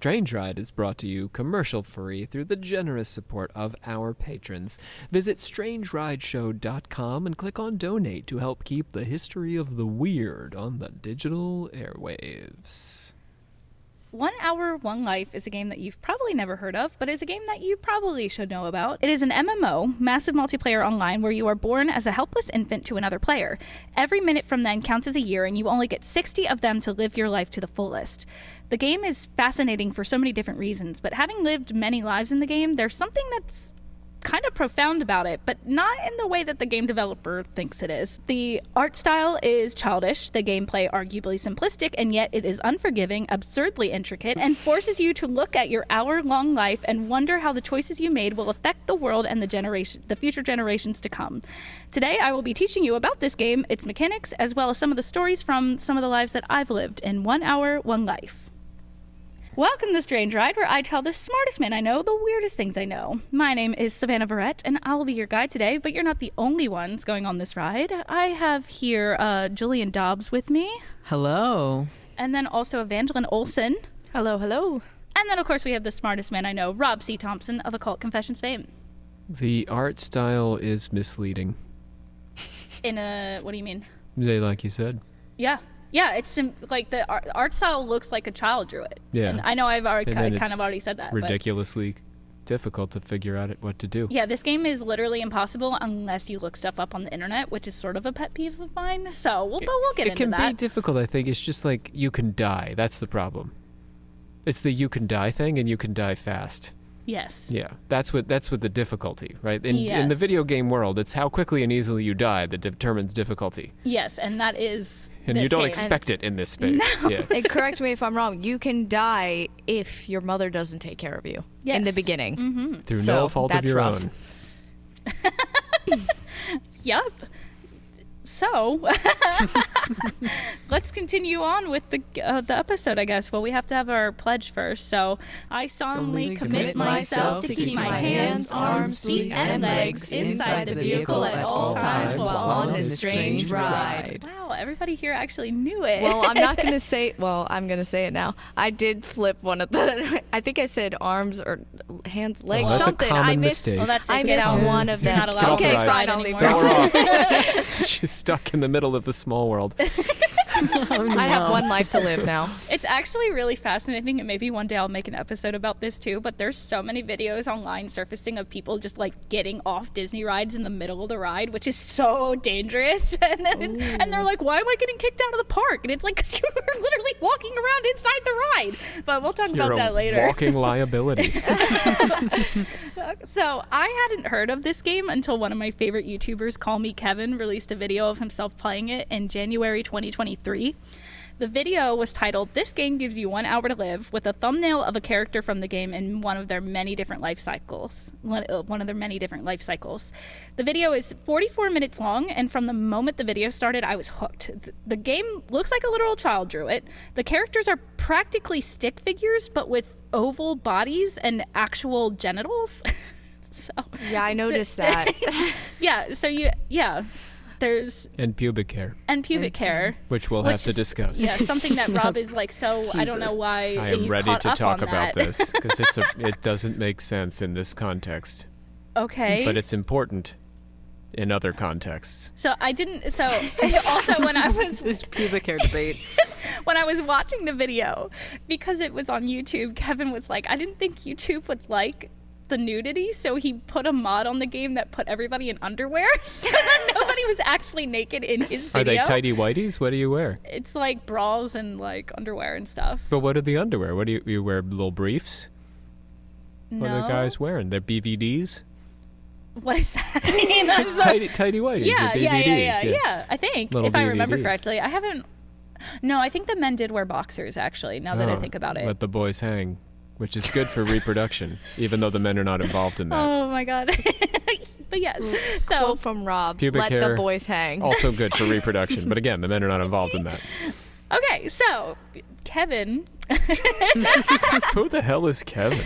Strange Ride is brought to you commercial-free through the generous support of our patrons. Visit strangerideshow.com and click on Donate to help keep the history of the weird on the digital airwaves. 1 Hour, One Life is a game that you've probably never heard of, but is a game that you probably should know about. It is an MMO, massive multiplayer online, where you are born as a helpless infant to another player. Every minute from then counts as a year, and you only get 60 of them to live your life to the fullest. The game is fascinating for so many different reasons, but having lived many lives in the game, there's something that's kind of profound about it, but not in the way that the game developer thinks it is. The art style is childish, the gameplay arguably simplistic, and yet it is unforgiving, absurdly intricate, and forces you to look at your hour-long life and wonder how the choices you made will affect the world and the future generations to come. Today, I will be teaching you about this game, its mechanics, as well as some of the stories from some of the lives that I've lived in 1 Hour, One Life. Welcome to Strange Ride, where I tell the smartest men I know the weirdest things I know. My name is Savannah Verrett, and I will be your guide today, but you're not the only ones going on this ride. I have here Julian Dobbs with me. Hello. And then also Evangeline Olson. Hello, hello. And then, of course, we have the smartest man I know, Rob C. Thompson of Occult Confessions fame. The art style is misleading. What do you mean? Like you said. Yeah, it's like the art style looks like a child drew it. Yeah. And I know I've already kind it's of already said that. Ridiculously difficult to figure out what to do. Yeah, this game is literally impossible unless you look stuff up on the internet, which is sort of a pet peeve of mine. So we'll get into that. It can be difficult, I think. It's just like you can die. That's the problem. It's the you can die thing, and you can die fast. Yes. Yeah, that's what the difficulty, right? In the video game world, it's how quickly and easily you die that determines difficulty. Yes, and that is and you don't expect it in this space. No. Yeah. And correct me if I'm wrong, you can die if your mother doesn't take care of you in the beginning. Mm-hmm. Through no fault of your rough. own. Yup. So, let's continue on with the episode, I guess. Well, we have to have our pledge first. So, I solemnly commit myself to keep my hands, arms, feet, and legs inside the vehicle at all times while on this strange ride. Wow, everybody here actually knew it. Well, I'm not going to say, I'm going to say it now. I did flip one of the, I think I said arms or hands, legs, that's something. a common I missed, mistake. Well, that's I missed one of them. Not allowed Okay, to fine, ride I'll leave anymore. her off. She's stuck in the middle of the small world. I have one life to live now. It's actually really fascinating, and maybe one day I'll make an episode about this too, but there's so many videos online surfacing of people just like getting off Disney rides in the middle of the ride, which is so dangerous. And they're like, why am I getting kicked out of the park? And it's like, because you were literally walking around inside the ride. But we'll talk about that later. Walking liability. So I hadn't heard of this game until one of my favorite YouTubers, Call Me Kevin, released a video of himself playing it in January 2023. The video was titled, "This game gives you 1 hour to live," with a thumbnail of a character from the game in one of their many different life cycles. The video is 44 minutes long, and from the moment the video started, I was hooked. The game looks like a literal child drew it. The characters are practically stick figures, but with oval bodies and actual genitals. So Yeah, I noticed that. There's and pubic hair. Hair, Which we'll have to discuss. Yeah, something that Rob is like, so I don't know why I am he's ready caught to up talk on about that. this because it doesn't make sense in this context. Okay. But it's important in other contexts. So also when I was This pubic hair debate. when I was watching the video, because it was on YouTube, Kevin was like, I didn't think YouTube would like the nudity, so he put a mod on the game that put everybody in underwear so that nobody was actually naked in his video. Are they tighty whities? What do you wear? It's like bras and like underwear and stuff. But what are the underwear? What do you wear? Little briefs? No. What are the guys wearing? They're BVDs? What is that? I mean, It's tighty whities. yeah, your BVDs. yeah. I think Little if I remember BVDs. correctly, I haven't. No, I think the men did wear boxers. Actually, now that I think about it. Let the boys hang, which is good for reproduction, even though the men are not involved in that. Oh my god. But yes, so Quote from Rob, Pubic let hair, the boys hang. Also good for reproduction, but again, the men are not involved in that. okay, so Kevin. Who the hell is Kevin?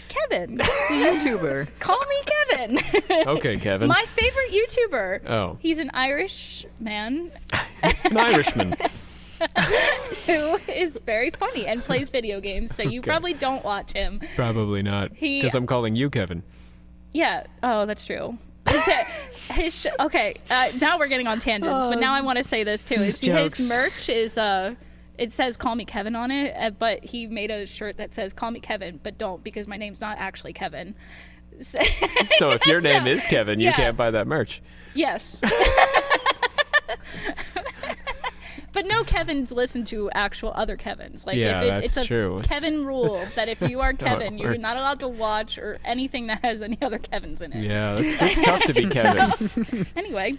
Kevin. YouTuber. Call me Kevin. Okay, Kevin. My favorite YouTuber. Oh. He's an Irish man. An Irishman. who is very funny and plays video games, so you probably don't watch him. Probably not, because I'm calling you Kevin. Yeah. Oh, that's true. Okay, now we're getting on tangents, but now I want to say this too. His merch is it says "Call me Kevin" on it, but he made a shirt that says "Call me Kevin," but don't, because my name's not actually Kevin. So if your name is Kevin, you can't buy that merch. Yes. But no Kevins listen to actual other Kevins. Like, it's a true. Kevin rule that if you are Kevin, you're not works. allowed to watch or anything that has any other Kevins in it. Yeah, it's tough to be Kevin. Anyway,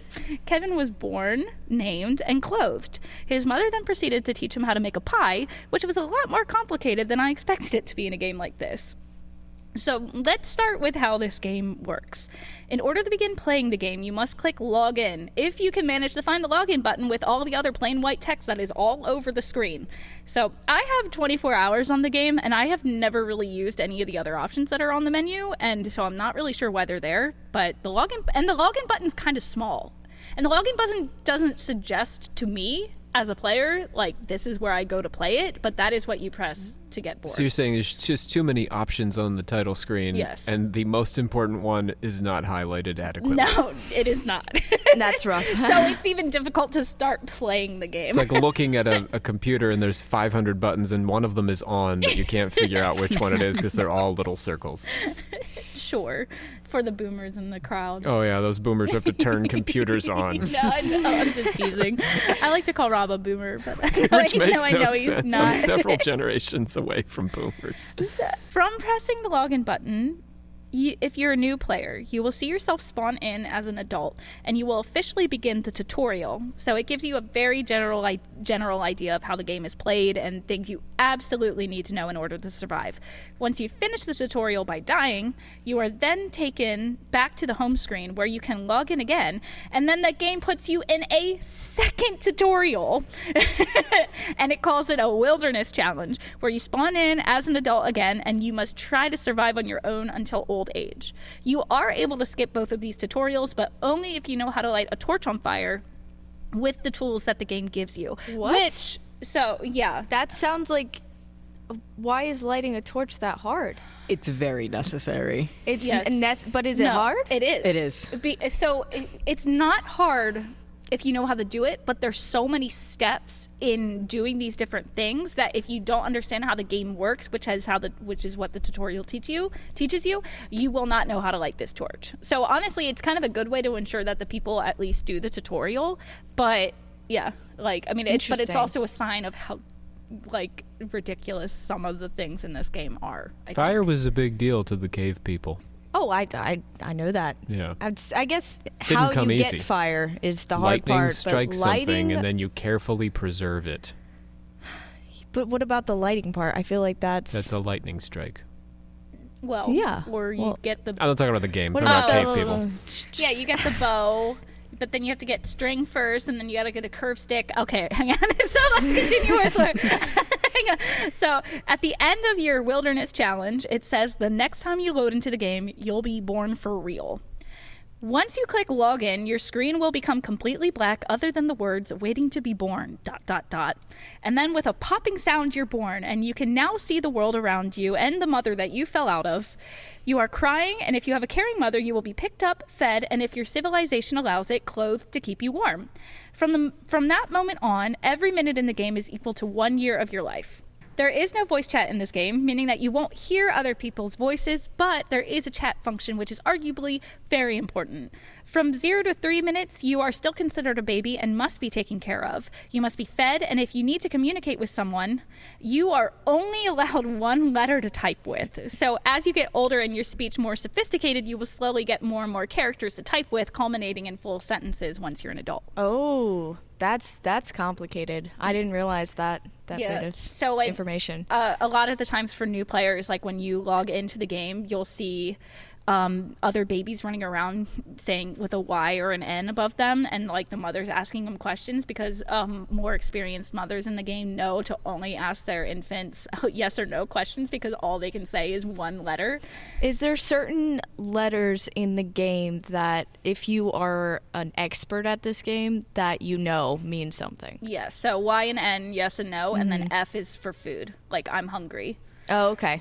Kevin was born, named, and clothed. His mother then proceeded to teach him how to make a pie, which was a lot more complicated than I expected it to be in a game like this. So let's start with how this game works. In order to begin playing the game, you must click login, if you can manage to find the login button with all the other plain white text that is all over the screen. So I have 24 hours on the game, and I have never really used any of the other options that are on the menu, and so I'm not really sure why they're there, but the login button's kind of small. And the login button doesn't suggest to me as a player, like, this is where I go to play it, but that is what you press to get bored. So you're saying there's just too many options on the title screen, Yes. and the most important one is not highlighted adequately. No, it is not. That's rough. So it's even difficult to start playing the game. It's like looking at a computer and there's 500 buttons and one of them is on, but you can't figure out which one it is because they're all little circles. Sure, for the boomers in the crowd. Oh yeah, those boomers who have to turn computers on. No, I'm just teasing. I like to call Rob a boomer, but Which makes I no know he's sense. not. I'm several generations away from boomers. From pressing the login button, if you're a new player, you will see yourself spawn in as an adult, and you will officially begin the tutorial. So it gives you a very general idea of how the game is played and things you absolutely need to know in order to survive. Once you finish the tutorial by dying, you are then taken back to the home screen where you can log in again, and then the game puts you in a second tutorial. And it calls it a wilderness challenge, where you spawn in as an adult again, and you must try to survive on your own until old age. You are able to skip both of these tutorials, but only if you know how to light a torch on fire with the tools that the game gives you. What? Yeah. That sounds like. Why is lighting a torch that hard? It's very necessary. It's Yes. but is it hard? It is. It is. It's not hard if you know how to do it, but there's so many steps in doing these different things that if you don't understand how the game works, which is what the tutorial teaches you, you will not know how to light this torch. So honestly, it's kind of a good way to ensure that the people at least do the tutorial. But yeah, it's also a sign of how ridiculous some of the things in this game are. I Fire think. was a big deal to the cave people. Oh, I know that. Yeah. I guess how come you easy. get fire is the hard Lightning part. strikes but lighting, something and then you carefully preserve it. But what about the lighting part? I feel like That's a lightning strike. Well, Yeah. or you get the I'm not talking about the game. I'm What talking about about cave the- people. yeah, you get the bow, but then you have to get string first, and then you got to get a curved stick. Okay, hang on. So let's continue our tour. Hang on. So at the end of your wilderness challenge, it says the next time you load into the game, you'll be born for real. Once you click login, your screen will become completely black other than the words waiting to be born, ... And then with a popping sound, you're born, and you can now see the world around you and the mother that you fell out of. You are crying, and if you have a caring mother, you will be picked up, fed, and if your civilization allows it, clothed to keep you warm. From that moment on, every minute in the game is equal to 1 year of your life. There is no voice chat in this game, meaning that you won't hear other people's voices, but there is a chat function, which is arguably very important. From 0 to 3 minutes, you are still considered a baby and must be taken care of. You must be fed, and if you need to communicate with someone, you are only allowed one letter to type with. So as you get older and your speech more sophisticated, you will slowly get more and more characters to type with, culminating in full sentences once you're an adult. Oh, that's complicated. I didn't realize that bit of information. A lot of the times for new players, like when you log into the game, you'll see other babies running around saying with a Y or an N above them, and like the mothers asking them questions, because more experienced mothers in the game know to only ask their infants yes or no questions, because all they can say is one letter. Is there certain letters in the game that if you are an expert at this game that you know means something? Yes, so Y and N, yes and no, and then F is for food, like I'm hungry. Oh, okay.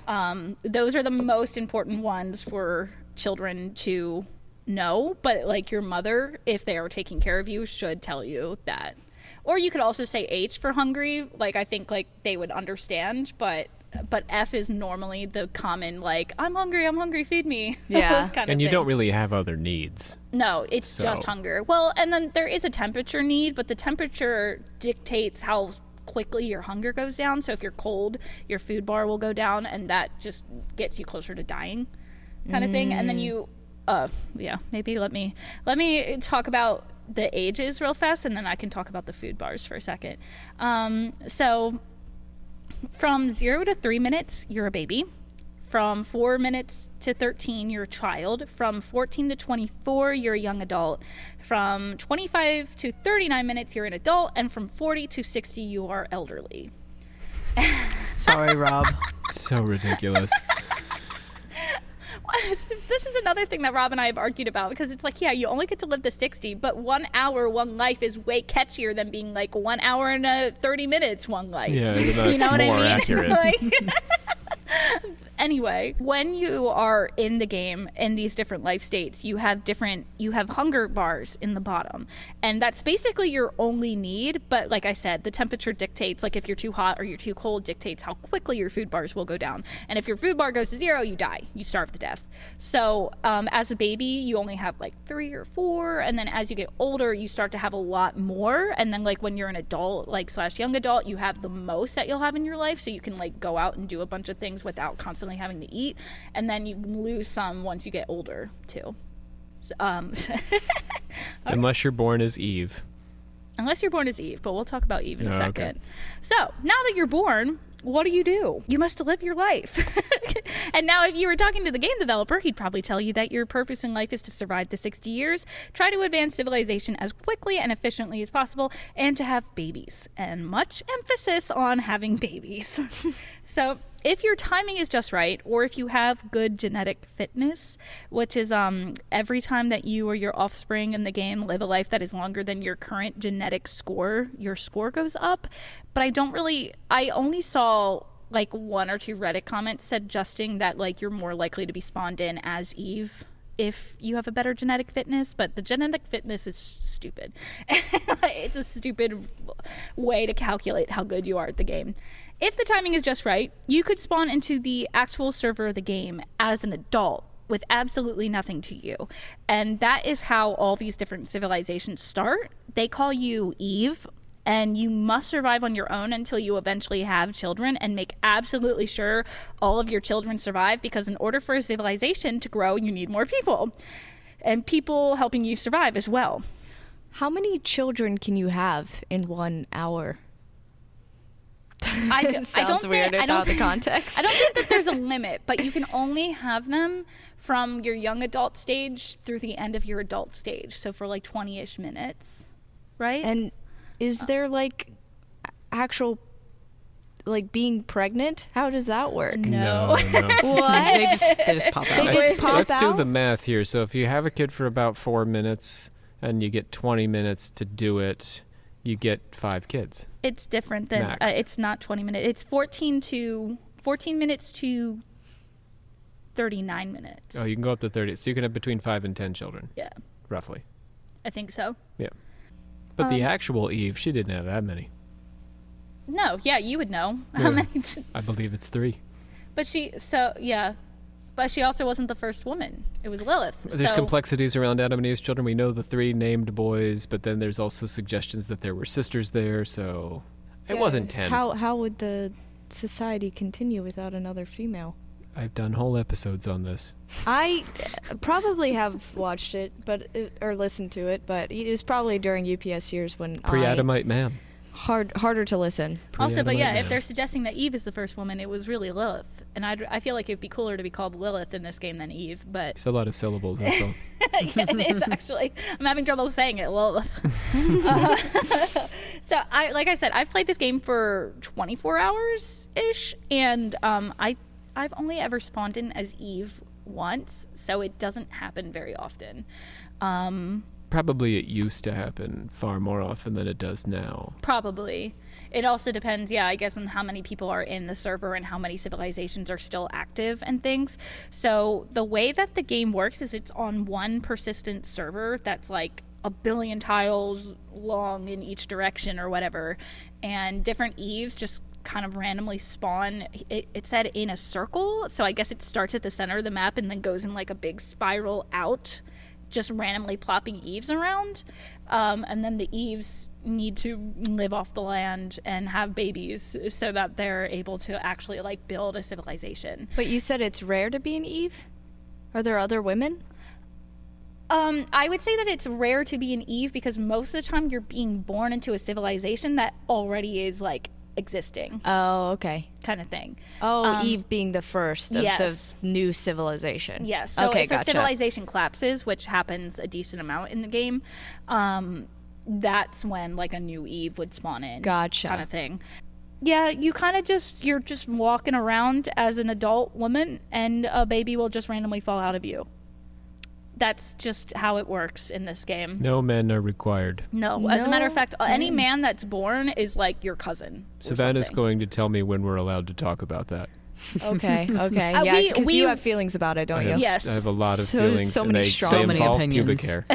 Those are the most important ones for children to know, but like your mother, if they are taking care of you, should tell you that. Or you could also say H for hungry, like I think like they would understand, but F is normally the common, like I'm hungry, feed me. Yeah. kind of And you thing. don't really have other needs. No, it's just hunger. Well, and then there is a temperature need, but the temperature dictates how quickly your hunger goes down. So if you're cold, your food bar will go down, and that just gets you closer to dying, kind of thing. And then you maybe let me talk about the ages real fast, and then I can talk about the food bars for a second. So from 0 to 3 minutes, you're a baby. From 4 minutes to 13, you're a child. From 14 to 24, you're a young adult. From 25 to 39 minutes, you're an adult. And from 40 to 60, you are elderly. Sorry, Rob. So ridiculous. This is another thing that Rob and I have argued about, because it's like, yeah, you only get to live to 60, but 1 hour, one life is way catchier than being like 1 hour and 30 minutes, one life. Yeah, that's you know what more I mean? accurate. Like, anyway, when you are in the game in these different life states, you have hunger bars in the bottom, and that's basically your only need. But like I said, the temperature dictates, like if you're too hot or you're too cold, dictates how quickly your food bars will go down. And if your food bar goes to 0, you die, you starve to death. So as a baby, you only have like 3 or 4, and then as you get older, you start to have a lot more. And then like when you're an adult, like / young adult, you have the most that you'll have in your life, so you can like go out and do a bunch of things without constantly having to eat. And then you lose some once you get older too. So, Unless you're born as Eve. unless you're born as Eve, but we'll talk about Eve in a Oh, second. okay. So now that you're born, what do? You must live your life. And now if you were talking to the game developer, he'd probably tell you that your purpose in life is to survive to 60 years, try to advance civilization as quickly and efficiently as possible, and to have babies. And much emphasis on having babies. So if your timing is just right, or if you have good genetic fitness, which is every time that you or your offspring in the game live a life that is longer than your current genetic score, your score goes up. But I only saw like 1 or 2 Reddit comments suggesting that like you're more likely to be spawned in as Eve if you have a better genetic fitness, but the genetic fitness is stupid. It's a stupid way to calculate how good you are at the game. If the timing is just right, you could spawn into the actual server of the game as an adult with absolutely nothing to you. And that is how all these different civilizations start. They call you Eve, and you must survive on your own until you eventually have children, and make absolutely sure all of your children survive, because in order for a civilization to grow, you need more people. And people helping you survive as well. How many children can you have in 1 hour? Sounds weird without the context. I don't think that there's a limit, but you can only have them from your young adult stage through the end of your adult stage. So for like 20-ish minutes, right? And is there like actual like being pregnant? How does that work? No. What? They just pop out. They just pop Let's do out? the math here. So if you have a kid for about 4 minutes and you get 20 minutes to do it, you get 5 kids. It's different than Max. it's not 20 minutes. It's 14 minutes to 39 minutes. Oh, you can go up to 30. So you can have between 5 and 10 children, Yeah, roughly. I think so. Yeah. But the actual Eve, she didn't have that many. No, yeah, you would know Yeah. how many. I believe it's 3. But she also wasn't the first woman. It was Lilith. There's So- complexities around Adam and Eve's children. We know the 3 named boys, but then there's also suggestions that there were sisters there, so it wasn't 10. How would the society continue without another female? I've done whole episodes on this. I probably have watched it, or listened to it, but it was probably during UPS years when Pre-Adamite man. harder to listen. Also, but Pre-Adamite yeah, man. if they're suggesting that Eve is the first woman, it was really Lilith. And I feel like it'd be cooler to be called Lilith in this game than Eve, but It's a lot of syllables, that's all. yeah, it is actually. I'm having trouble saying it, Lilith. So like I said, I've played this game for 24 hours ish, and I've only ever spawned in as Eve once, so it doesn't happen very often. Probably it used to happen far more often than it does now. Probably. It also depends, I guess, on how many people are in the server and how many civilizations are still active and things. So the way that the game works is it's on one persistent server that's like 1 billion tiles long in each direction or whatever, and different Eves just kind of randomly spawn. It said in a circle, so I guess it starts at the center of the map and then goes in like a big spiral out, just randomly plopping Eves around. And then the Eves need to live off the land and have babies so that they're able to actually like build a civilization. But you said it's rare to be an Eve? Are there other women? I would say that it's rare to be an Eve because most of the time you're being born into a civilization that already is like existing. Oh, okay. Kind of thing. Oh, Eve being the first of yes. the new civilization. Yes. So okay, if gotcha. a civilization collapses, which happens a decent amount in the game, that's when like a new Eve would spawn in. Gotcha. Kind of thing. Yeah, you kind of you're just walking around as an adult woman and a baby will just randomly fall out of you. That's just how it works in this game. No men are required. No. As a matter of fact, any man that's born is like your cousin. Savannah's going to tell me when we're allowed to talk about that. Okay. Yeah, because you have feelings about it, don't you? Yes. I have a lot of feelings. so and many they strong- they so many involve opinions. pubic hair.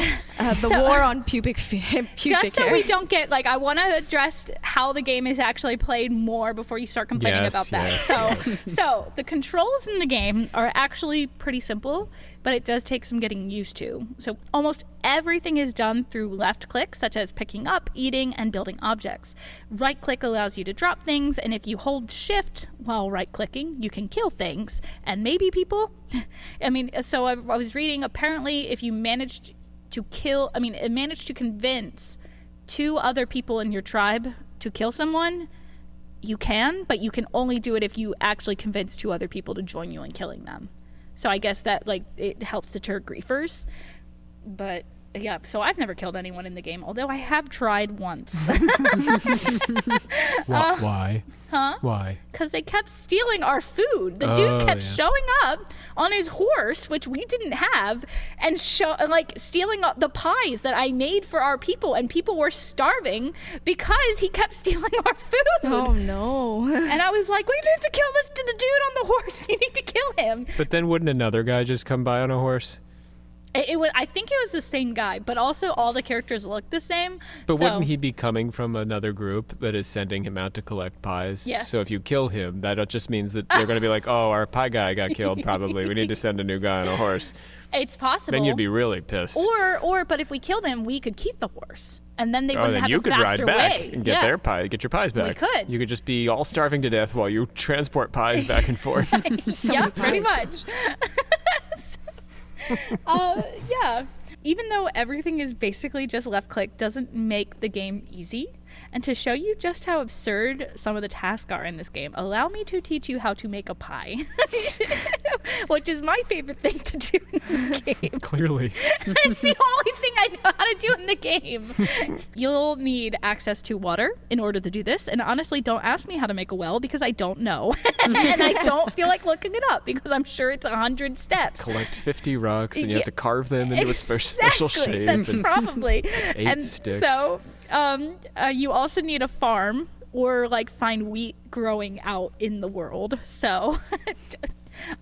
The war on pubic hair. Just so we don't get, like, I want to address how the game is actually played more before you start complaining Yes, about that. yes. So the controls in the game are actually pretty simple, but it does take some getting used to. So almost everything is done through left click, such as picking up, eating, and building objects. Right click allows you to drop things, and if you hold shift while right clicking, you can kill things and maybe people. I mean, so I was reading, apparently if you managed to convince 2 other people in your tribe to kill someone, you can, but you can only do it if you actually convince 2 other people to join you in killing them. So I guess that, like, it helps deter griefers. But yeah, so I've never killed anyone in the game, although I have tried once. Why? Huh? Why? Because they kept stealing our food. The dude kept showing up on his horse, which we didn't have, and stealing the pies that I made for our people, and people were starving because he kept stealing our food. Oh no! And I was like, we need to kill the dude on the horse. You need to kill him. But then wouldn't another guy just come by on a horse? I think it was the same guy, but also all the characters look the same. But wouldn't he be coming from another group that is sending him out to collect pies? Yes. So if you kill him, that just means that they're going to be like, oh, our pie guy got killed probably. We need to send a new guy on a horse. It's possible. Then you'd be really pissed. But if we killed him, we could keep the horse. And then they wouldn't then have you a could faster ride back way. and get get your pies back. We could. You could just be all starving to death while you transport pies back and forth. Yeah, pretty much. Yeah. Even though everything is basically just left click doesn't make the game easy. And to show you just how absurd some of the tasks are in this game, allow me to teach you how to make a pie. Which is my favorite thing to do in the game. Clearly. It's the only thing I know how to do in the game. You'll need access to water in order to do this. And honestly, don't ask me how to make a well because I don't know. And I don't feel like looking it up because I'm sure it's 100 steps. Collect 50 rocks and you have to carve them into a special Exactly, shape. that's and probably. 8 sticks. So you also need a farm or like find wheat growing out in the world. So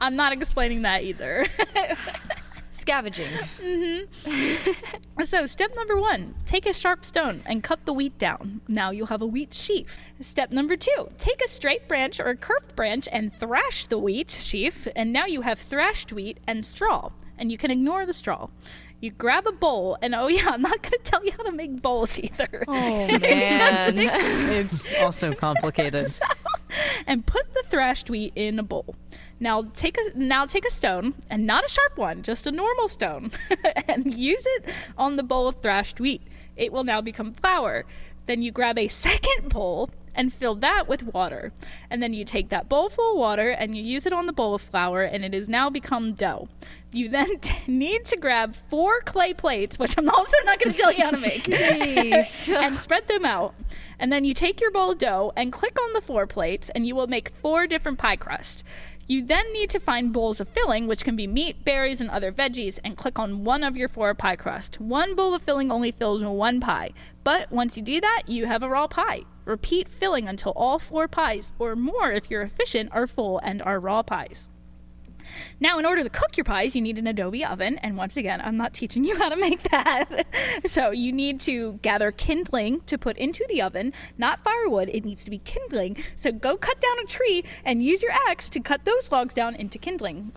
I'm not explaining that either. Scavenging. So step number 1, take a sharp stone and cut the wheat down. Now you'll have a wheat sheaf. Step number 2, take a straight branch or a curved branch and thrash the wheat sheaf. And now you have thrashed wheat and straw. And you can ignore the straw. You grab a bowl, and I'm not going to tell you how to make bowls either. Oh man, It's also complicated. And put the thrashed wheat in a bowl. Now take a stone, and not a sharp one, just a normal stone, and use it on the bowl of thrashed wheat. It will now become flour. Then you grab a second bowl and fill that with water. And then you take that bowl full of water and you use it on the bowl of flour, and it has now become dough. You then need to grab 4 clay plates, which I'm also not going to tell you how to make, and spread them out. And then you take your bowl of dough and click on the 4 plates, and you will make 4 different pie crusts. You then need to find bowls of filling, which can be meat, berries, and other veggies, and click on one of your 4 pie crusts. One bowl of filling only fills 1 pie, but once you do that, you have a raw pie. Repeat filling until all 4 pies, or more if you're efficient, are full and are raw pies. Now, in order to cook your pies, you need an adobe oven, and once again, I'm not teaching you how to make that. So you need to gather kindling to put into the oven, not firewood, it needs to be kindling. So go cut down a tree and use your axe to cut those logs down into kindling.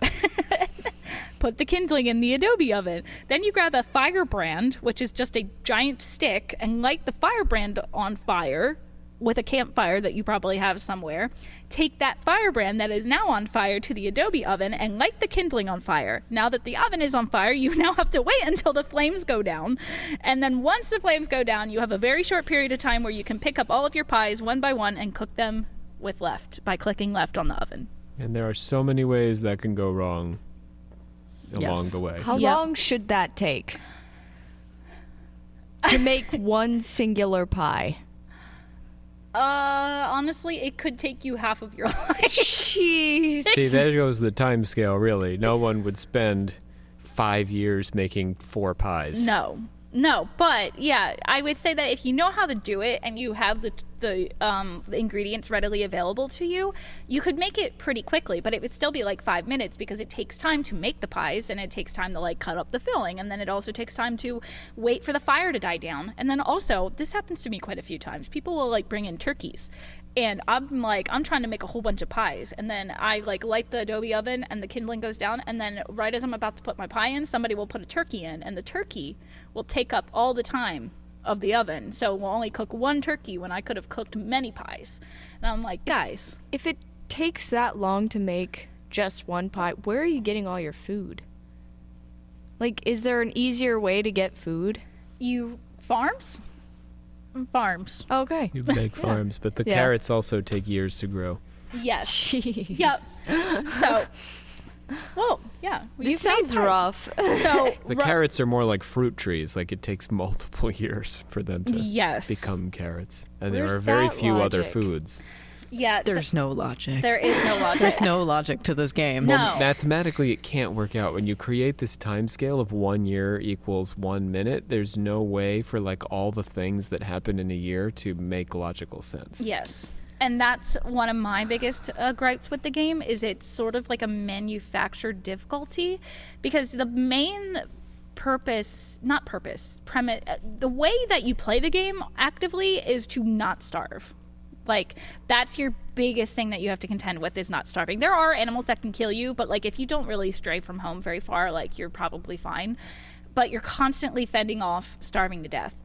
Put the kindling in the adobe oven. Then you grab a firebrand, which is just a giant stick, and light the firebrand on fire with a campfire that you probably have somewhere. Take that firebrand that is now on fire to the adobe oven and light the kindling on fire. Now that the oven is on fire, you now have to wait until the flames go down. And then once the flames go down, you have a very short period of time where you can pick up all of your pies one by one and cook them with left by clicking left on the oven. And there are so many ways that can go wrong along the way. How long should that take to make one singular pie? Honestly, it could take you half of your life. Jeez. See, there goes the time scale, really. No one would spend 5 years making 4 pies. No, but yeah, I would say that if you know how to do it and you have the ingredients readily available to you, you could make it pretty quickly, but it would still be like 5 minutes because it takes time to make the pies, and it takes time to like cut up the filling, and then it also takes time to wait for the fire to die down. And then also, this happens to me quite a few times. People will like bring in turkeys, and I'm trying to make a whole bunch of pies, and then I like light the adobe oven and the kindling goes down, and then right as I'm about to put my pie in, somebody will put a turkey in, and the turkey will take up all the time of the oven. So we'll only cook 1 turkey when I could have cooked many pies. And I'm like, guys, If it takes that long to make just 1 pie, where are you getting all your food? Like, is there an easier way to get food? you farms? Okay. You make farms, but the carrots also take years to grow. Yes. Jeez. Yep. So, well, yeah. This sounds rough. So The carrots are more like fruit trees. Like, it takes multiple years for them to become carrots. And there Where's are very that few other logic? foods. Yeah. There's no logic. There is no logic. There's no logic to this game. No. Well, mathematically, it can't work out. When you create this time scale of 1 year equals 1 minute, there's no way for like all the things that happen in a year to make logical sense. Yes. And that's one of my biggest gripes with the game, is it's sort of like a manufactured difficulty, because the main premise, the way that you play the game actively is to not starve. Like, that's your biggest thing that you have to contend with, is not starving. There are animals that can kill you, but like if you don't really stray from home very far, like you're probably fine. But you're constantly fending off starving to death.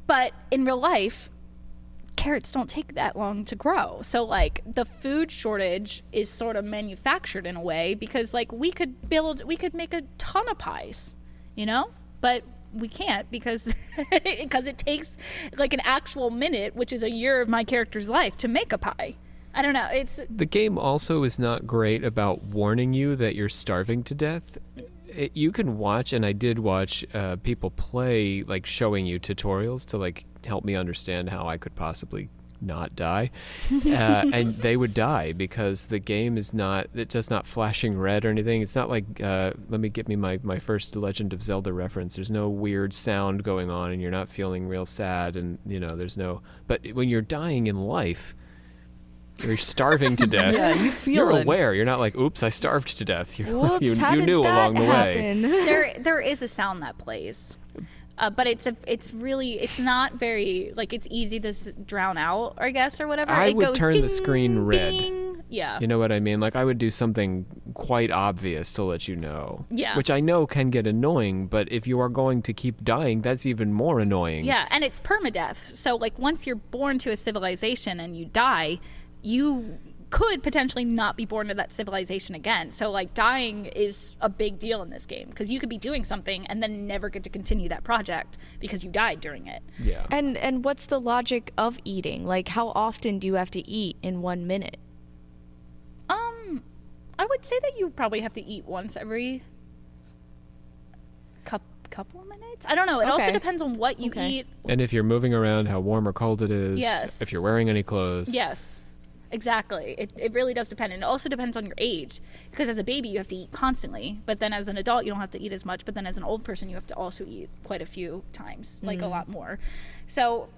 But in real life, carrots don't take that long to grow. So like the food shortage is sort of manufactured in a way, because like we could make a ton of pies, you know? But we can't because it takes like an actual minute, which is a year of my character's life, to make a pie. I don't know. The game also is not great about warning you that you're starving to death. You can watch, and I did watch people play, like showing you tutorials to like help me understand how I could possibly not die, and they would die because the game is not, it does not flashing red or anything. It's not like let me get me my first Legend of Zelda reference. There's no weird sound going on and you're not feeling real sad, and you know there's no, but when you're dying in life, you're starving to death. Yeah, you feel you're it. aware. You're not like, oops, I starved to death. You're Whoops, you how did knew that along the way. happen? there is a sound that plays, but it's not very, like, it's easy to drown out, I guess, or whatever. I It would goes turn the ding, screen red. ding. Yeah. You know what I mean? Like, I would do something quite obvious to let you know. Yeah. Which I know can get annoying, but if you are going to keep dying, that's even more annoying. Yeah, and it's permadeath. So like once you're born to a civilization and you die, you could potentially not be born to that civilization again. So like dying is a big deal in this game because you could be doing something and then never get to continue that project because you died during it. Yeah. And what's the logic of eating? Like, how often do you have to eat in 1 minute? I would say that you probably have to eat once every couple of minutes. I don't know. It also Okay. depends on what you eat. And if you're moving around, how warm or cold it is. Yes. If you're wearing any clothes. Yes, exactly. It really does depend. And it also depends on your age. Because as a baby, you have to eat constantly. But then as an adult, you don't have to eat as much. But then as an old person, you have to also eat quite a few times, like a lot more. So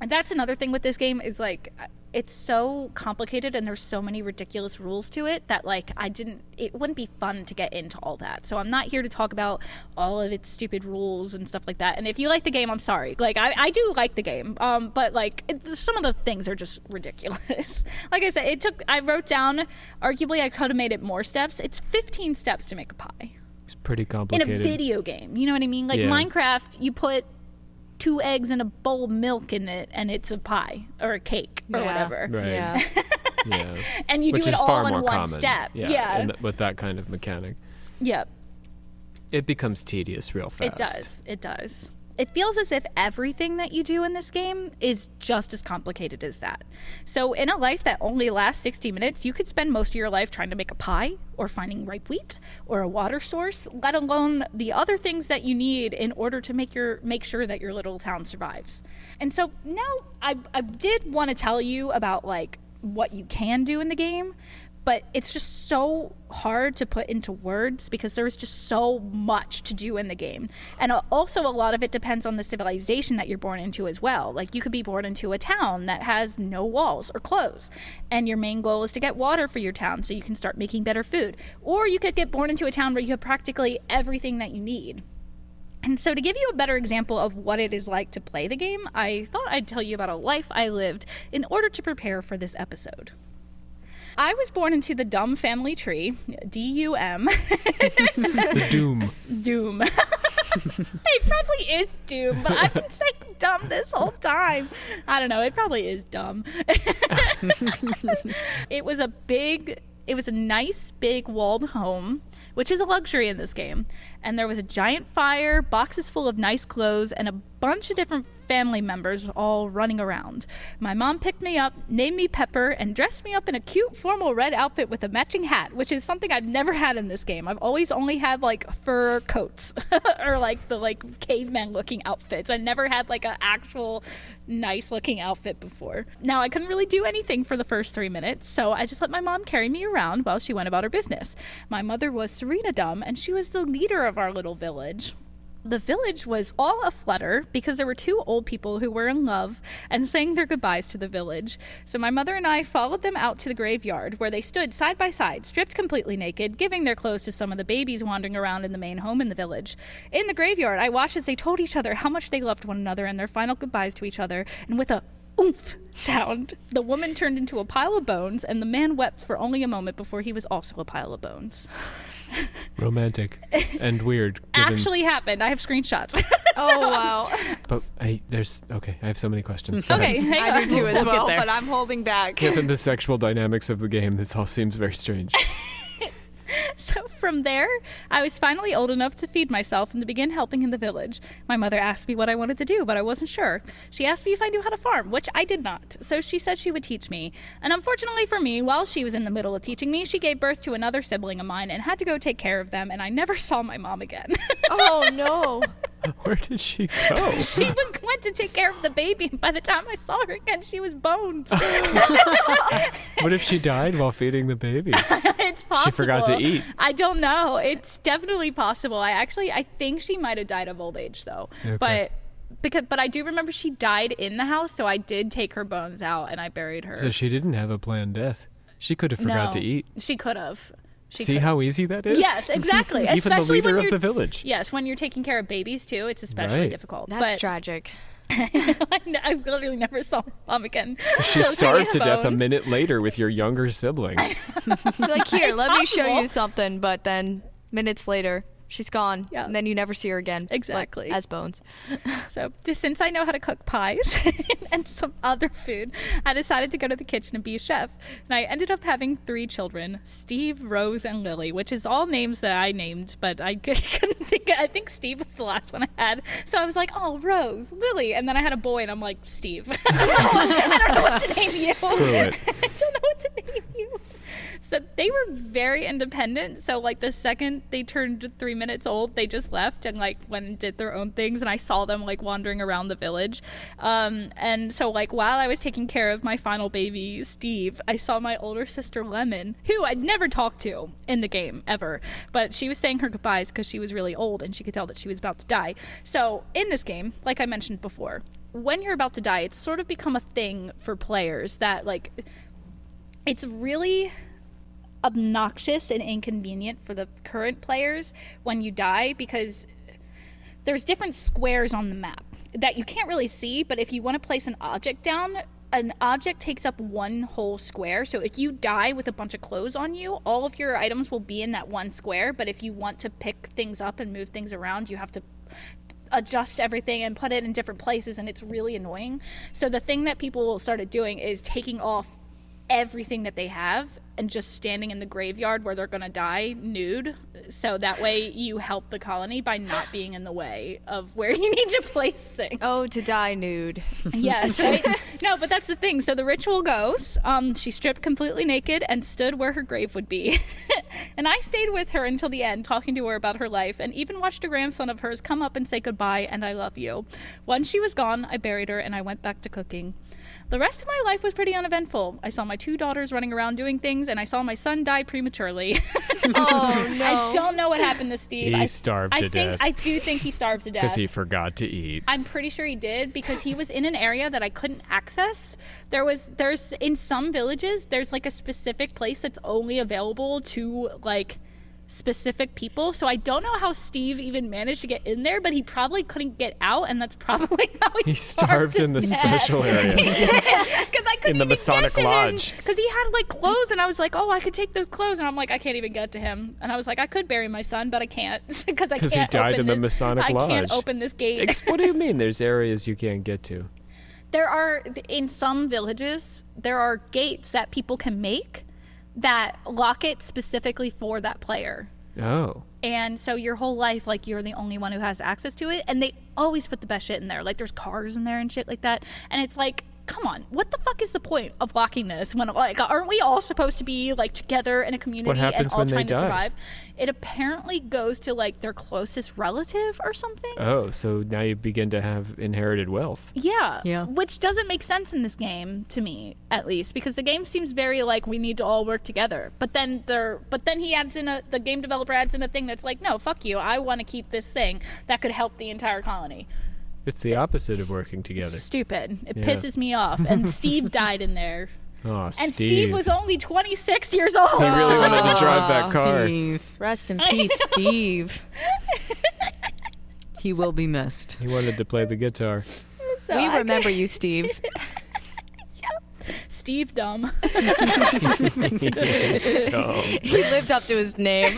that's another thing with this game is like it's so complicated and there's so many ridiculous rules to it that like it wouldn't be fun to get into all that. So I'm not here to talk about all of its stupid rules and stuff like that. And if you like the game, I'm sorry. Like I do like the game, but like some of the things are just ridiculous. Like I said, I wrote down, arguably I could have made it more steps. It's 15 steps to make a pie. It's pretty In complicated. a video game. You know what I mean? Like Yeah. Minecraft, you put 2 eggs and a bowl of milk in it and it's a pie or a cake or Yeah. whatever. Right. Yeah. Yeah. And you Which do is it all far in more one common. step. Yeah. Yeah. With that kind of mechanic. Yep. It becomes tedious real fast. It does. It does. It feels as if everything that you do in this game is just as complicated as that. So in a life that only lasts 60 minutes, you could spend most of your life trying to make a pie or finding ripe wheat or a water source, let alone the other things that you need in order to make sure that your little town survives. And so now I did want to tell you about like what you can do in the game, but it's just so hard to put into words because there's just so much to do in the game. And also a lot of it depends on the civilization that you're born into as well. Like you could be born into a town that has no walls or clothes, and your main goal is to get water for your town so you can start making better food. Or you could get born into a town where you have practically everything that you need. And so to give you a better example of what it is like to play the game, I thought I'd tell you about a life I lived in order to prepare for this episode. I was born into the Dumb family tree, D-U-M. The Doom. Doom. It probably is Doom, but I've been saying dumb this whole time. I don't know. It probably is dumb. It was a nice big walled home, which is a luxury in this game. And there was a giant fire, boxes full of nice clothes, and a bunch of different family members all running around. My mom picked me up, named me Pepper, and dressed me up in a cute formal red outfit with a matching hat, which is something I've never had in this game. I've always only had like fur coats or like the like caveman looking outfits. I never had like an actual nice looking outfit before. Now I couldn't really do anything for the first 3 minutes, so I just let my mom carry me around while she went about her business. My mother was Serena Dumb, and she was the leader of our little village. The village was all aflutter because there were 2 old people who were in love and saying their goodbyes to the village. So my mother and I followed them out to the graveyard where they stood side by side, stripped completely naked, giving their clothes to some of the babies wandering around in the main home in the village. In the graveyard, I watched as they told each other how much they loved one another and their final goodbyes to each other, and with a oomph sound, the woman turned into a pile of bones, and the man wept for only a moment before he was also a pile of bones. Romantic and weird. Actually happened. I have screenshots. Oh, wow. But I have so many questions. Go Okay, ahead. hang I on. do too as We'll get well, there. but I'm holding back. Given the sexual dynamics of the game, this all seems very strange. So from there, I was finally old enough to feed myself and to begin helping in the village. My mother asked me what I wanted to do, but I wasn't sure. She asked me if I knew how to farm, which I did not. So she said she would teach me. And unfortunately for me, while she was in the middle of teaching me, she gave birth to another sibling of mine and had to go take care of them, and I never saw my mom again. Oh, no. Where did she go? She went to take care of the baby, and by the time I saw her again, she was bones. What if she died while feeding the baby? It's possible. She forgot to eat. I don't know. It's definitely possible. I think she might have died of old age though. Okay. But I do remember she died in the house, so I did take her bones out and I buried her. So she didn't have a planned death. She could have forgot to eat. She could have. See how easy that is? Yes, exactly. Even the Especially when leader of you're- the village. Yes, when you're taking care of babies too, it's especially Right. difficult. That's but tragic. I literally never saw mom again. She So starved to death a bones. minute later with your younger sibling. She's like, here, It's let me show possible. you something, but then minutes later, She's gone. Yeah. And then you never see her again. Exactly. As Bones. So since I know how to cook pies and some other food, I decided to go to the kitchen and be a chef. And I ended up having 3 children, Steve, Rose, and Lily, which is all names that I named, but I couldn't think. I think Steve was the last one I had. So I was like, oh, Rose, Lily. And then I had a boy, and I'm like, Steve. I don't know what to name you. Screw it. I don't know what to name you. So they were very independent. So like the second they turned 3 minutes old, they just left and like went and did their own things. And I saw them like wandering around the village. And so like while I was taking care of my final baby, Steve, I saw my older sister Lemon, who I'd never talked to in the game ever. But she was saying her goodbyes because she was really old and she could tell that she was about to die. So in this game, like I mentioned before, when you're about to die, it's sort of become a thing for players that like it's really obnoxious and inconvenient for the current players when you die, because there's different squares on the map that you can't really see, but if you want to place an object down, an object takes up one whole square. So if you die with a bunch of clothes on you, all of your items will be in that one square, but if you want to pick things up and move things around, you have to adjust everything and put it in different places, and it's really annoying. So the thing that people started doing is taking off everything that they have and just standing in the graveyard where they're gonna die nude, so that way you help the colony by not being in the way of where you need to place things. Oh, to die nude. Yes, right? No, but that's the thing. So the ritual goes, she stripped completely naked and stood where her grave would be. And I stayed with her until the end, talking to her about her life, and even watched a grandson of hers come up and say goodbye and I love you. Once she was gone, I buried her and I went back to cooking. The rest of my life was pretty uneventful. I saw my 2 daughters running around doing things, and I saw my son die prematurely. Oh, no. I don't know what happened to Steve. He starved to death. I do think he starved to death. Because he forgot to eat. I'm pretty sure he did, because he was in an area that I couldn't access. There's in some villages, there's like a specific place that's only available to like specific people. So I don't know how Steve even managed to get in there, but he probably couldn't get out, and that's probably how he starved in the to special area. Because I couldn't In the even Masonic get to Lodge. Because he had like clothes, and I was like, oh, I could take those clothes, and I'm like, I can't even get to him. And I was like, I could bury my son, but I can't because I can't. Because he died open in the this- Masonic Lodge. I can't open this gate. What do you mean? There's areas you can't get to. There are, in some villages, there are gates that people can make that lock it specifically for that player. Oh. And so your whole life, like, you're the only one who has access to it. And they always put the best shit in there. Like, there's cars in there and shit like that. And it's like, come on, what the fuck is the point of locking this when, like, aren't we all supposed to be like together in a community What happens and all when they trying to die? survive? It apparently goes to like their closest relative or something. Oh, so now you begin to have inherited wealth. Yeah. Yeah. Which doesn't make sense in this game, to me, at least, because the game seems very like we need to all work together. But then he adds in the game developer adds in a thing that's like, no, fuck you. I want to keep this thing that could help the entire colony. It's the opposite of working together. Stupid. It Yeah. pisses me off. And Steve died in there. Oh, And Steve was only 26 years old. He really wanted to drive that car. Steve. Rest in peace, Steve. He will be missed. He wanted to play the guitar. So We I remember you, Steve. Steve dumb. Dumb. He lived up to his name.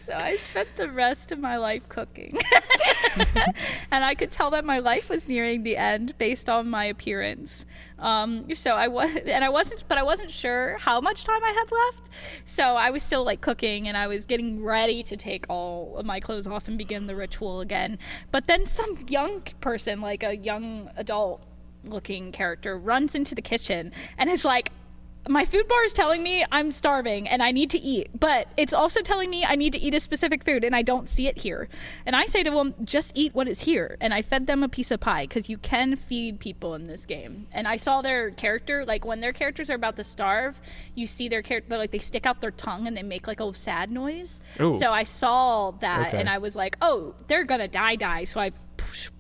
So I spent the rest of my life cooking. And I could tell that my life was nearing the end based on my appearance. So I wasn't sure how much time I had left. So I was still like cooking, and I was getting ready to take all of my clothes off and begin the ritual again. But then some young person, like a young adult looking character, runs into the kitchen and is like, my food bar is telling me I'm starving and I need to eat, but it's also telling me I need to eat a specific food and I don't see it here. And I say to them, just eat what is here. And I fed them a piece of pie, because you can feed people in this game. And I saw their character, like when their characters are about to starve, you see their character, like they stick out their tongue and they make like a sad noise. Ooh. So I saw that, Okay. and I was like, oh, they're gonna die. So I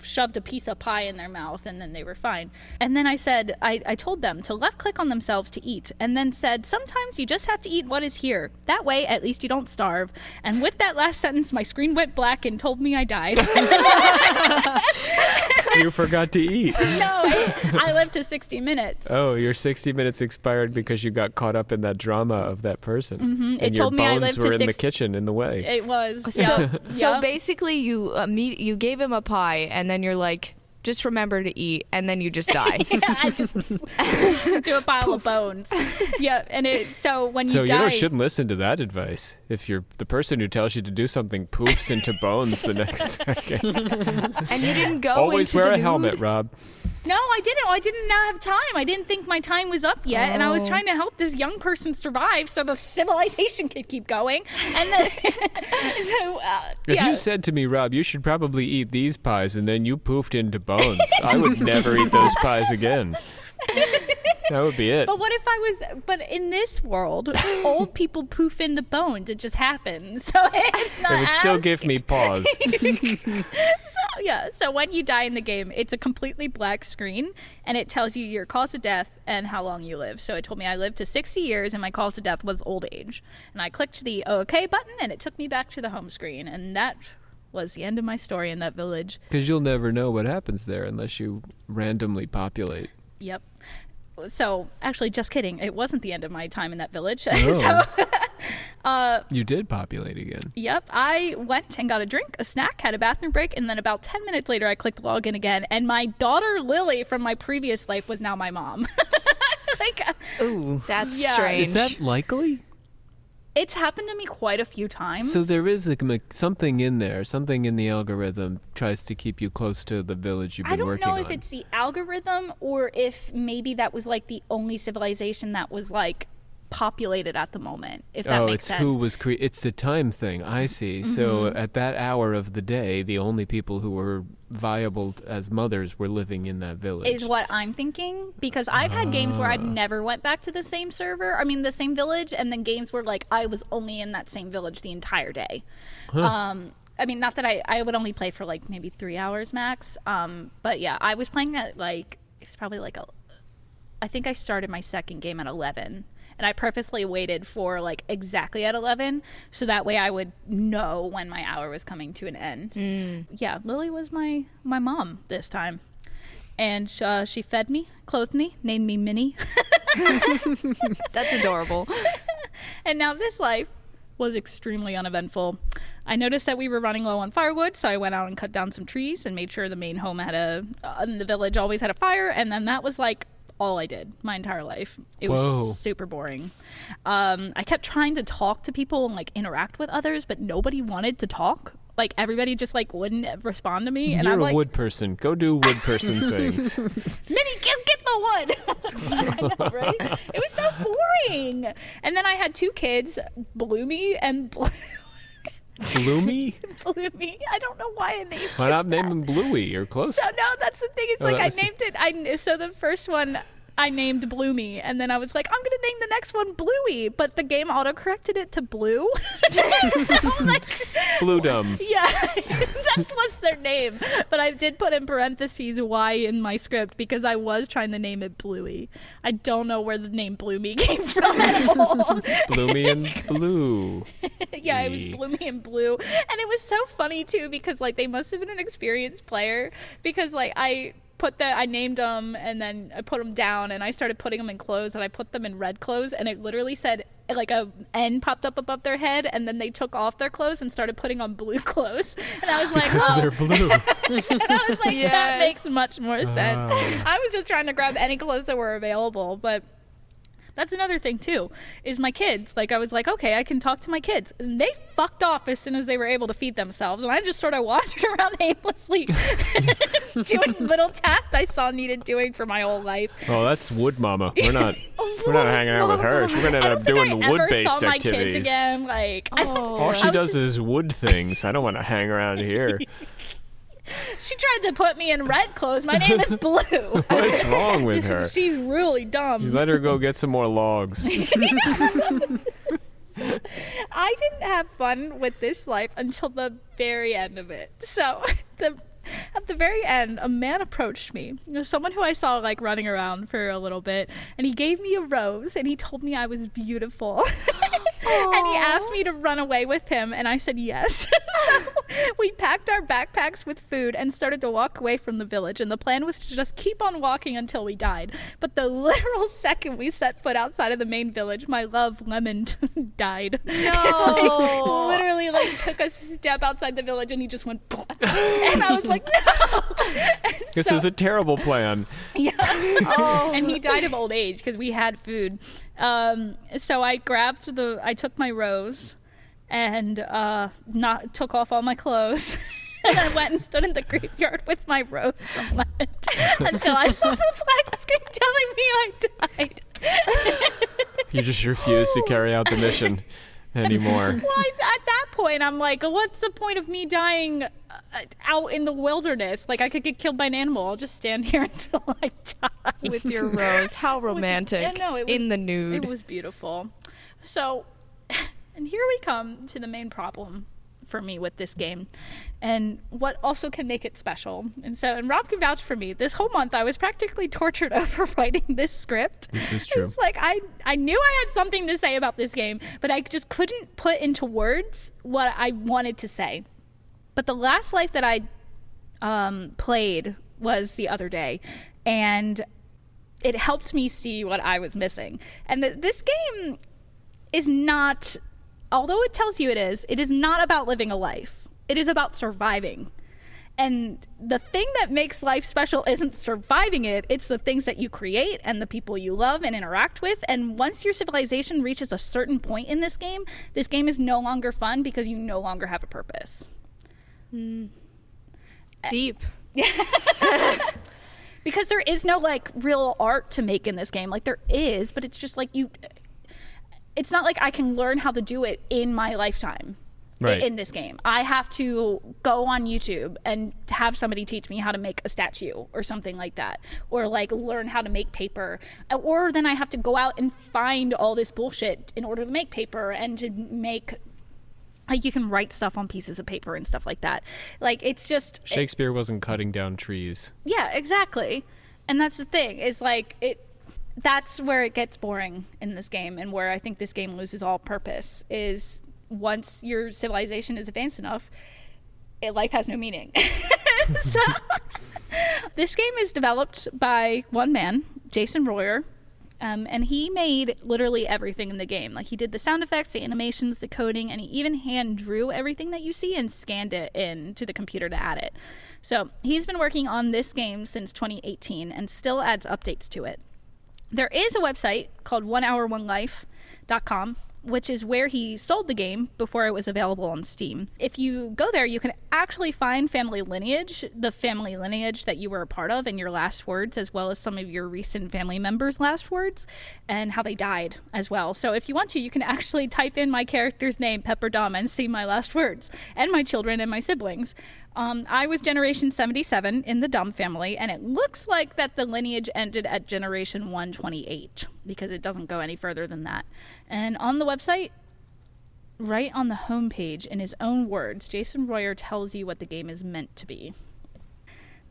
shoved a piece of pie in their mouth, and then they were fine. And then I said, I told them to left click on themselves to eat, and then said, sometimes you just have to eat what is here. That way, at least you don't starve. And with that last sentence, my screen went black and told me I died. you forgot to eat. No, I lived to 60 minutes. Oh, your 60 minutes expired because you got caught up in that drama of that person. Mm-hmm. And It your told me I bones lived were to in the kitchen in the way. It was. So basically, you gave him a pie, and then you're like, just remember to eat, and then you just die. I just do a pile of bones. Yeah, and so when So you die, shouldn't listen to that advice. If you're the person who tells you to do something poofs into bones the next second. And you didn't go Always into wear the a helmet, nude? Rob. No, I didn't. I didn't have time. I didn't think my time was up yet, and I was trying to help this young person survive so the civilization could keep going. And then, If you said to me, Rob, you should probably eat these pies, and then you poofed into bones, I would never eat those pies again. That would be it. But what if I was? But in this world, old people poof into bones. It just happens. So it's not. It would still give me pause. So when you die in the game, it's a completely black screen, and it tells you your cause of death and how long you live. So it told me I lived to 60 years, and my cause of death was old age. And I clicked the OK button, and it took me back to the home screen, and that was the end of my story in that village. Because you'll never know what happens there unless you randomly populate. Yep. So actually, just kidding. It wasn't the end of my time in that village. Oh. So, You did populate again. yep, I went and got a drink, a snack, had a bathroom break, and then about 10 minutes later, I clicked login again, and my daughter Lily from my previous life was now my mom. Ooh, that's Yeah. strange. Is that likely? It's happened to me quite a few times. So there is something in there, something in the algorithm tries to keep you close to the village you've been I don't working know on. if it's the algorithm or if maybe that was like the only civilization that was like populated at the moment, if that makes sense. Who was it's a time thing. I see. So at that hour of the day, the only people who were viable as mothers were living in that village. Is what I'm thinking, because I've had games where I've never went back to the same the same village, and then games where like I was only in that same village the entire day. I mean, not that I would only play for like maybe 3 hours max, but yeah, I was playing at like, it's probably like I think I started my second game at 11, and I purposely waited for like exactly at 11 so that way I would know when my hour was coming to an end. Yeah, Lily was my mom this time. And she fed me, clothed me, named me Minnie. That's adorable. And now this life was extremely uneventful. I noticed that we were running low on firewood, so I went out and cut down some trees and made sure the main home in the village always had a fire. And then that was like all I did my entire life. It was super boring. I kept trying to talk to people and like interact with others, but nobody wanted to talk. Like everybody just like wouldn't respond to me. And You're I'm a like, wood person. Go do wood person things. Minnie, get the wood. I know, right? It was so boring. And then I had 2 kids, Bloomy and Bloomy? Bloomy. I don't know why I named Why it not name that. him Bluey? You're close. So no, that's the thing. It's Oh, like that I was- named it. So the first one I named Bloomy, and then I was like, I'm gonna name the next one Bluey, but the game auto-corrected it to Blue. So I'm like, Blue Dumb. yeah, that was their name. But I did put in parentheses Y in my script because I was trying to name it Bluey. I don't know where the name Bloomy came from at all. Bloomy and Blue. Yeah, it was Bloomy and Blue. And it was so funny too because like they must have been an experienced player because like I named them and then I put them down and I started putting them in clothes and I put them in red clothes and it literally said like a N popped up above their head and then they took off their clothes and started putting on blue clothes and I was like, Because they're blue. and I was like, that Yes. makes much more sense. I was just trying to grab any clothes that were available, but that's another thing too, is my kids. Like I was like, okay, I can talk to my kids. And they fucked off as soon as they were able to feed themselves. And I just sort of wandered around aimlessly doing little tasks I saw needed doing for my whole life. Oh, that's Wood Mama. We're not hanging out with her. We're gonna end up doing I wood-based ever saw my kids activities. again. Like, All she does is wood things. I don't want to hang around here. she tried to put me in red clothes. My name is Blue. What's wrong with her? She's really You dumb. let her go get some more logs. I didn't have fun with this life until the very end of it. So at the very end, a man approached me. It was someone who I saw like running around for a little bit, and he gave me a rose and he told me I was beautiful. And he asked me to run away with him, and I said yes. We packed our backpacks with food and started to walk away from the village, and the plan was to just keep on walking until we died. But the literal second we set foot outside of the main village, my love, Lemon, died. No. Literally, took a step outside the village, and he just went, and I was like, no! This is a terrible plan. Yeah. And he died of old age because we had food. So I took my rose and took off all my clothes. And I went and stood in the graveyard with my rose from Lent until I saw the flag screen telling me I died. You just refuse to carry out the mission anymore. Well, at that point, I'm like, what's the point of me dying out in the wilderness? Like, I could get killed by an animal. I'll just stand here until I die. With your rose. How romantic. Yeah, no, it was, in the nude. It was beautiful. So, and here we come to the main problem for me with this game and what also can make it special. And Rob can vouch for me. This whole month I was practically tortured over writing this script. This is true. It's like I knew I had something to say about this game, but I just couldn't put into words what I wanted to say. But the last life that I played was the other day, and it helped me see what I was missing. And this game is not, although it tells you it is not about living a life. It is about surviving. And the thing that makes life special isn't surviving it, it's the things that you create and the people you love and interact with. And once your civilization reaches a certain point in this game is no longer fun because you no longer have a purpose. Deep. Because there is no real art to make in this game. There is, but it's just it's not like I can learn how to do it in my lifetime. Right. In this game, I have to go on YouTube and have somebody teach me how to make a statue or something like that, or learn how to make paper, or then I have to go out and find all this bullshit in order to make paper and to make you can write stuff on pieces of paper and stuff like that. It's just Shakespeare wasn't cutting down trees. Yeah, exactly. And that's the thing is that's where it gets boring in this game, and where I think this game loses all purpose is once your civilization is advanced enough, life has no meaning. So this game is developed by one man, Jason Royer, and he made literally everything in the game. He did the sound effects, the animations, the coding, and he even hand drew everything that you see and scanned it into the computer to add it. So he's been working on this game since 2018 and still adds updates to it. There is a website called onehour1life.com, which is where he sold the game before it was available on Steam. If you go there, you can actually find family lineage, the family lineage that you were a part of and your last words, as well as some of your recent family members' last words and how they died as well. So if you want to, you can actually type in my character's name, Pepper Dom, and see my last words and my children and my siblings. I was generation 77 in the Dom family, and it looks like that the lineage ended at generation 128 because it doesn't go any further than that. And on the website, right on the homepage, in his own words, Jason Royer tells you what the game is meant to be.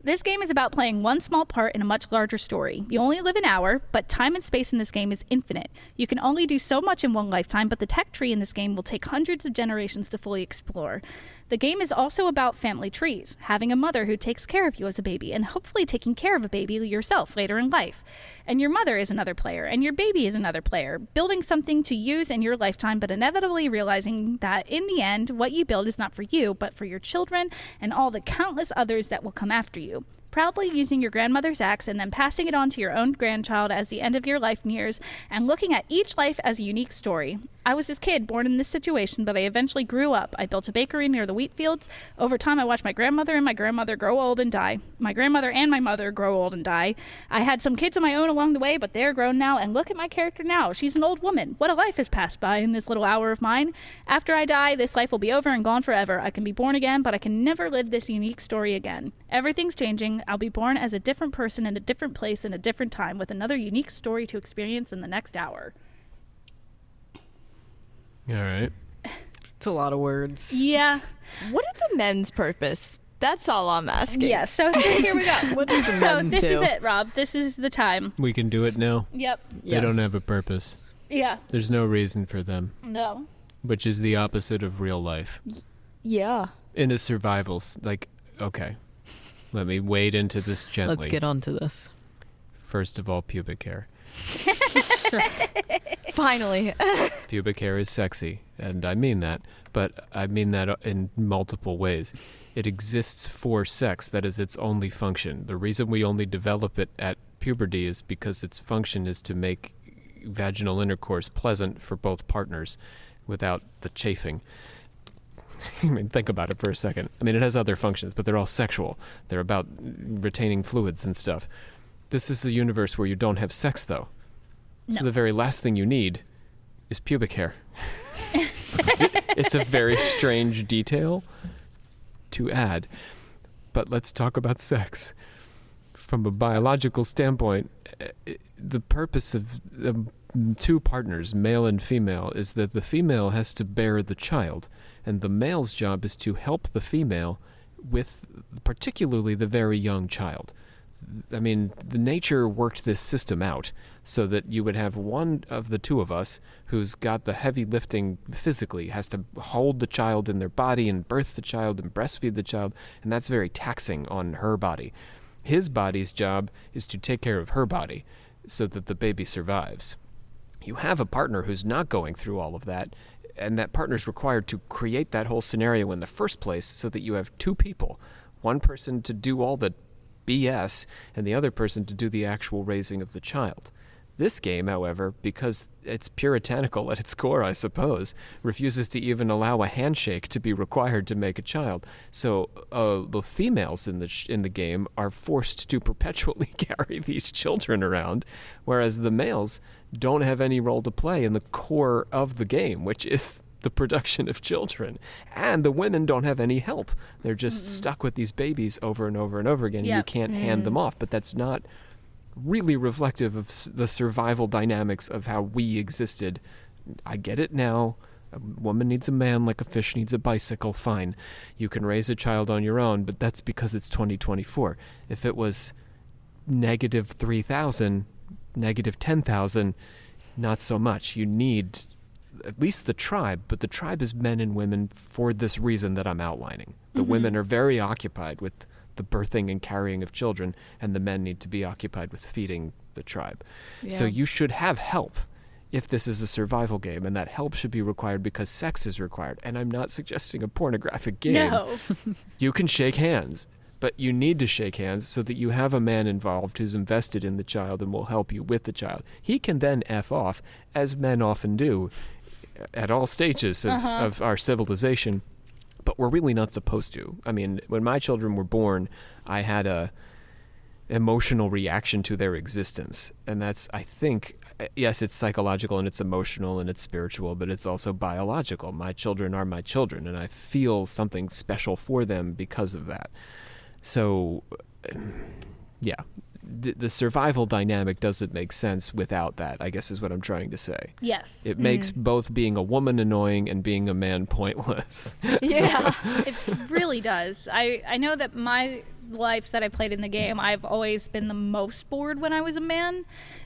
This game is about playing one small part in a much larger story. You only live an hour, but time and space in this game is infinite. You can only do so much in one lifetime, but the tech tree in this game will take hundreds of generations to fully explore. The game is also about family trees, having a mother who takes care of you as a baby, and hopefully taking care of a baby yourself later in life. And your mother is another player, and your baby is another player, building something to use in your lifetime, but inevitably realizing that in the end, what you build is not for you, but for your children and all the countless others that will come after you. Proudly using your grandmother's axe and then passing it on to your own grandchild as the end of your life nears, and looking at each life as a unique story. I was this kid born in this situation, but I eventually grew up. I built a bakery near the wheat fields. Over time, I watched my grandmother and my grandmother grow old and die. My grandmother and my mother grow old and die. I had some kids of my own along the way, but they're grown now, and look at my character now. She's an old woman. What a life has passed by in this little hour of mine. After I die, this life will be over and gone forever. I can be born again, but I can never live this unique story again. Everything's changing. I'll be born as a different person in a different place in a different time with another unique story to experience in the next hour. All right. It's a lot of words. Yeah. What is the men's purpose? That's all I'm asking. Yeah, so here we go. What do the So men this do? is it, Rob. This is the time. We can do it now. Yep. They don't have a purpose. Yeah. There's no reason for them, No. which is the opposite of real life. Yeah. In a okay, let me wade into this gently. Let's get on to this. First of all, pubic hair. Finally. Pubic hair is sexy, and I mean that, but I mean that in multiple ways. It exists for sex. That is its only function. The reason we only develop it at puberty is because its function is to make vaginal intercourse pleasant for both partners without the chafing. I mean, think about it for a second. I mean, it has other functions, but they're all sexual. They're about retaining fluids and stuff. This is a universe where you don't have sex, though. No. So the very last thing you need is pubic hair. It's a very strange detail to add. But let's talk about sex. From a biological standpoint, the purpose of two partners, male and female, is that the female has to bear the child, and the male's job is to help the female with particularly the very young child. I mean, the nature worked this system out so that you would have one of the two of us who's got the heavy lifting physically, has to hold the child in their body and birth the child and breastfeed the child, and that's very taxing on her body. His body's job is to take care of her body so that the baby survives. You have a partner who's not going through all of that, and that partner's required to create that whole scenario in the first place so that you have two people, one person to do all the BS and the other person to do the actual raising of the child. This game, however, because it's puritanical at its core, I suppose, refuses to even allow a handshake to be required to make a child. So the females in the game are forced to perpetually carry these children around, whereas the males don't have any role to play in the core of the game, which is the production of children. And the women don't have any help. They're just stuck with these babies over and over and over again. Yep. You can't hand them off, but that's not really reflective of the survival dynamics of how we existed. I get it now. A woman needs a man like a fish needs a bicycle. Fine. You can raise a child on your own, but that's because it's 2024. If it was negative 3,000, negative 10,000, not so much. You need at least the tribe, but the tribe is men and women for this reason that I'm outlining. The women are very occupied with the birthing and carrying of children, and the men need to be occupied with feeding the tribe. Yeah. So you should have help if this is a survival game, and that help should be required because sex is required. And I'm not suggesting a pornographic game. No. You can shake hands, but you need to shake hands so that you have a man involved who's invested in the child and will help you with the child. He can then F off, as men often do at all stages of our civilization. But we're really not supposed to. I mean, when my children were born, I had a emotional reaction to their existence. And that's, I think, yes, it's psychological and it's emotional and it's spiritual, but it's also biological. My children are my children, and I feel something special for them because of that. So, yeah, the survival dynamic doesn't make sense without that, I guess is what I'm trying to say. Yes. It makes both being a woman annoying and being a man pointless. Yeah. It really does. I know that my lives that I played in the game, I've always been the most bored when I was a man,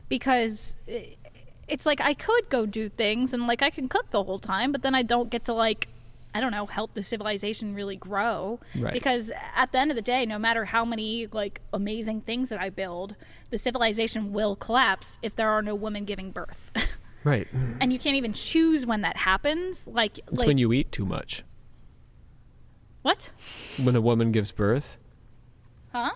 because it's like I could go do things and like I can cook the whole time, but then I don't get to, like, I don't know, help the civilization really grow. Right. Because at the end of the day, no matter how many like amazing things that I build, the civilization will collapse if there are no women giving birth. Right. And you can't even choose when that happens. It's when you eat too much. What? When a woman gives birth. Huh?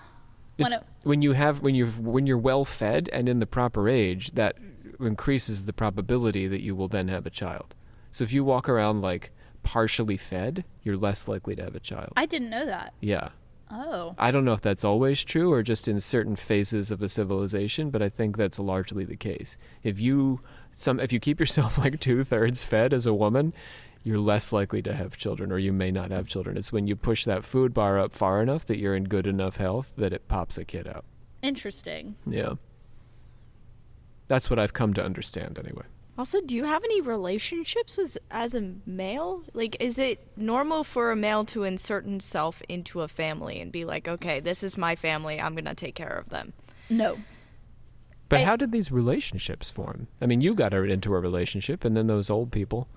When you're well fed and in the proper age, that increases the probability that you will then have a child. So if you walk around like partially fed, you're less likely to have a child. I didn't know that. Yeah. Oh. I don't know if that's always true or just in certain phases of a civilization, but I think that's largely the case. If you keep yourself like 2/3 fed as a woman, you're less likely to have children, or you may not have children. It's when you push that food bar up far enough that you're in good enough health that it pops a kid out. Interesting. Yeah. That's what I've come to understand anyway. Also, do you have any relationships as a male? Like, is it normal for a male to insert himself into a family and be like, okay, this is my family, I'm going to take care of them? No. But how did these relationships form? I mean, you got into a relationship, and then those old people.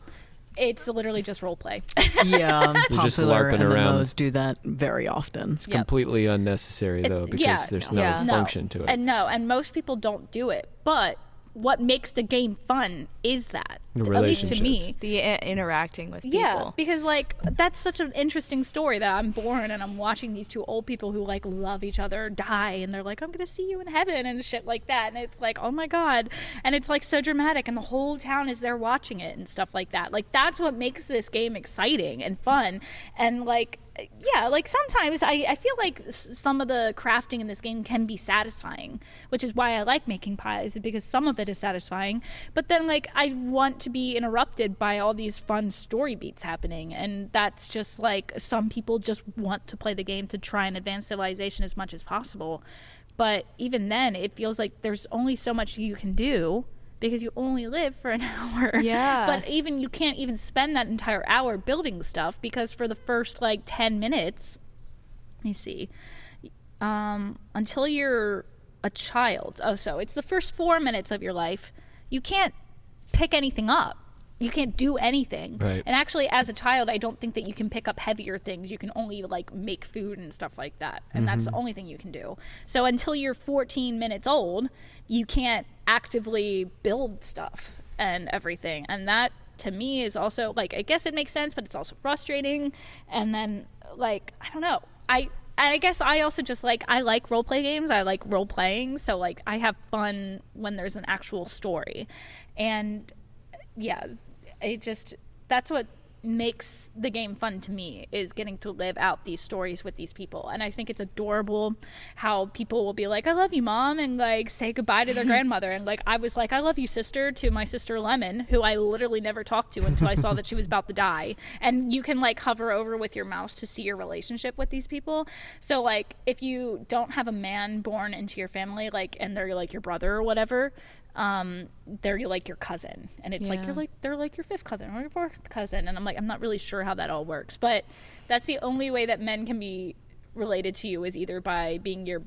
it's literally just role play. Yeah, You're just popular LARPing MMOs around. do that very often. It's completely unnecessary, though, because there's no function to it. And most people don't do it. But what makes the game fun is that, The at least to me. The interacting with people. Yeah, because like that's such an interesting story that I'm born and I'm watching these two old people who like love each other die, and they're like, I'm gonna see you in heaven and shit like that, and it's like, oh my god, and it's like so dramatic, and the whole town is there watching it and stuff like that. Like that's what makes this game exciting and fun. And like, yeah, like sometimes I feel like some of the crafting in this game can be satisfying, which is why I like making pies, because some of it is satisfying. But then like I want to be interrupted by all these fun story beats happening, and that's just like, some people just want to play the game to try and advance civilization as much as possible. But even then, it feels like there's only so much you can do, because you only live for an hour. Yeah. But even you can't even spend that entire hour building stuff, because for the first like 10 minutes, let me see, until you're a child. Oh, so it's the first 4 minutes of your life. You can't pick anything up. You can't do anything. Right. And actually, as a child, I don't think that you can pick up heavier things. You can only like make food and stuff like that. And that's the only thing you can do. So until you're 14 minutes old, you can't actively build stuff and everything. And that to me is also like, I guess it makes sense, but it's also frustrating. And then like, I don't know. I guess I also just like, I like role play games. I like role playing. So like I have fun when there's an actual story. And yeah, that's what makes the game fun to me, is getting to live out these stories with these people. And I think it's adorable how people will be like, I love you, Mom, and like say goodbye to their grandmother. And like I was like, I love you, sister, to my sister Lemon, who I literally never talked to until I saw that she was about to die. And you can like hover over with your mouse to see your relationship with these people. So like if you don't have a man born into your family, like, and they're like your brother or whatever, they're like your cousin, and it's like they're like your fifth cousin or your fourth cousin. And I'm like, I'm not really sure how that all works, but that's the only way that men can be related to you, is either by being your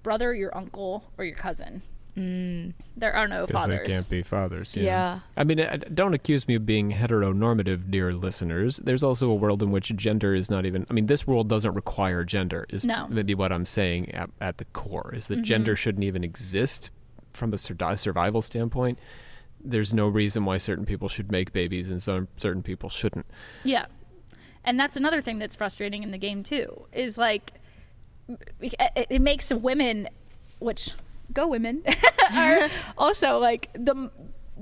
brother, your uncle, or your cousin. There are no fathers. They can't be fathers. Yeah. I mean, don't accuse me of being heteronormative, dear listeners. There's also a world in which gender is not even, I mean, this world doesn't require gender, is maybe what I'm saying at the core, is that gender shouldn't even exist from a survival standpoint. There's no reason why certain people should make babies and certain people shouldn't. Yeah. And that's another thing that's frustrating in the game too, is like it makes women, which go women, are also like the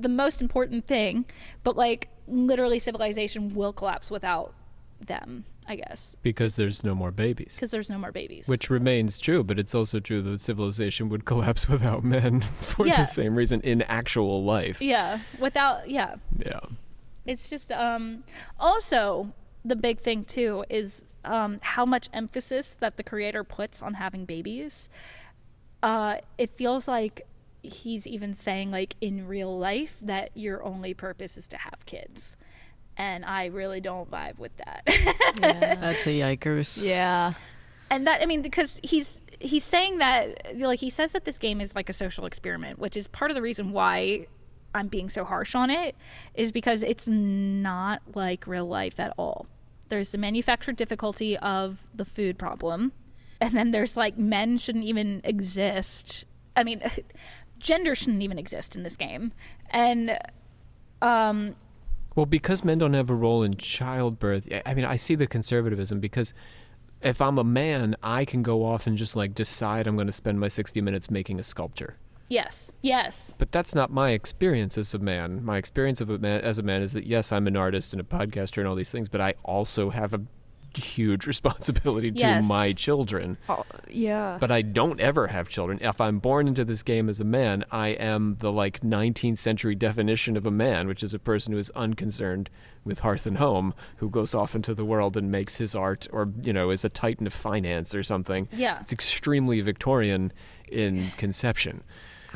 most important thing, but like literally civilization will collapse without them, I guess. Because there's no more babies. Which remains true, but it's also true that civilization would collapse without men for the same reason in actual life. Yeah. Yeah. It's just, also the big thing too is how much emphasis that the creator puts on having babies. It feels like he's even saying like in real life that your only purpose is to have kids. And I really don't vibe with that. Yeah, that's a yikers. Yeah. And that, I mean, because he's saying that, like, he says that this game is like a social experiment, which is part of the reason why I'm being so harsh on it, is because it's not like real life at all. There's the manufactured difficulty of the food problem. And then there's like, men shouldn't even exist. I mean, gender shouldn't even exist in this game. And, well, because men don't have a role in childbirth, I mean, I see the conservatism, because if I'm a man, I can go off and just like decide I'm going to spend my 60 minutes making a sculpture. Yes. But that's not my experience as a man. My experience as a man is that, yes, I'm an artist and a podcaster and all these things, but I also have a huge responsibility to my children. Yeah. But I don't ever have children. If I'm born into this game as a man, I am the like 19th century definition of a man, which is a person who is unconcerned with hearth and home, who goes off into the world and makes his art, or, you know, is a titan of finance or something. Yeah. It's extremely Victorian in conception.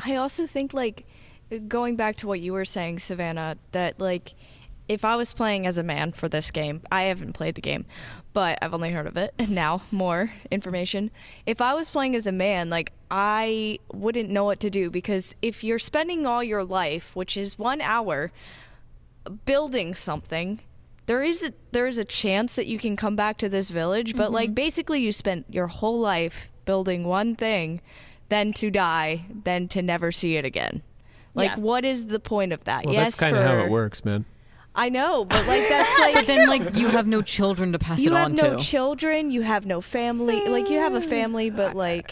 I also think, like, going back to what you were saying, Savannah, that like, if I was playing as a man for this game, I haven't played the game, but I've only heard of it, and now more information. If I was playing as a man, like, I wouldn't know what to do, because if you're spending all your life, which is 1 hour, building something. There is a chance that you can come back to this village, but like basically you spent your whole life building one thing, then to die, then to never see it again. Like, what is the point of that? Well, that's kind of how it works, man. I know, but like that's like. But then like you have no children to pass it on to. You have no children. You have no family. Like you have a family, but like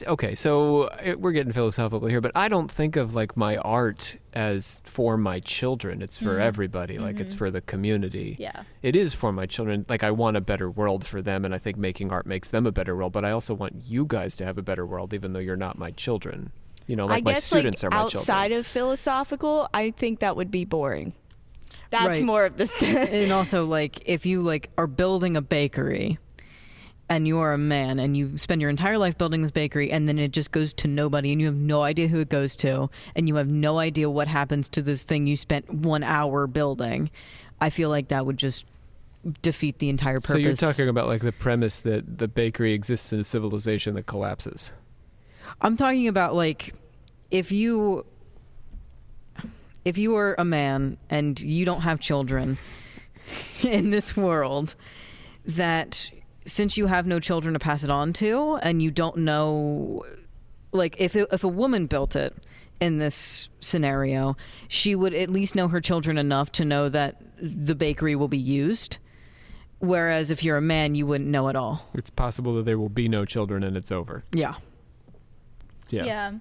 Okay, so we're getting philosophical here, but I don't think of like my art as for my children. It's for everybody. Like it's for the community. Yeah. It is for my children. Like I want a better world for them, and I think making art makes them a better world. But I also want you guys to have a better world, even though you're not my children. You know, like I guess, my students like, are my children. Outside of philosophical, I think that would be boring. That's Right. more of the And also, like, if you like are building a bakery and you are a man and you spend your entire life building this bakery and then it just goes to nobody and you have no idea who it goes to and you have no idea what happens to this thing you spent 1 hour building, I feel like that would just defeat the entire purpose. So you're talking about like the premise that the bakery exists in a civilization that collapses. I'm talking about like if you are a man and you don't have children in this world, that since you have no children to pass it on to and you don't know, like if a woman built it in this scenario, she would at least know her children enough to know that the bakery will be used. Whereas if you're a man, you wouldn't know at all. It's possible that there will be no children and it's over. Yeah. Yeah.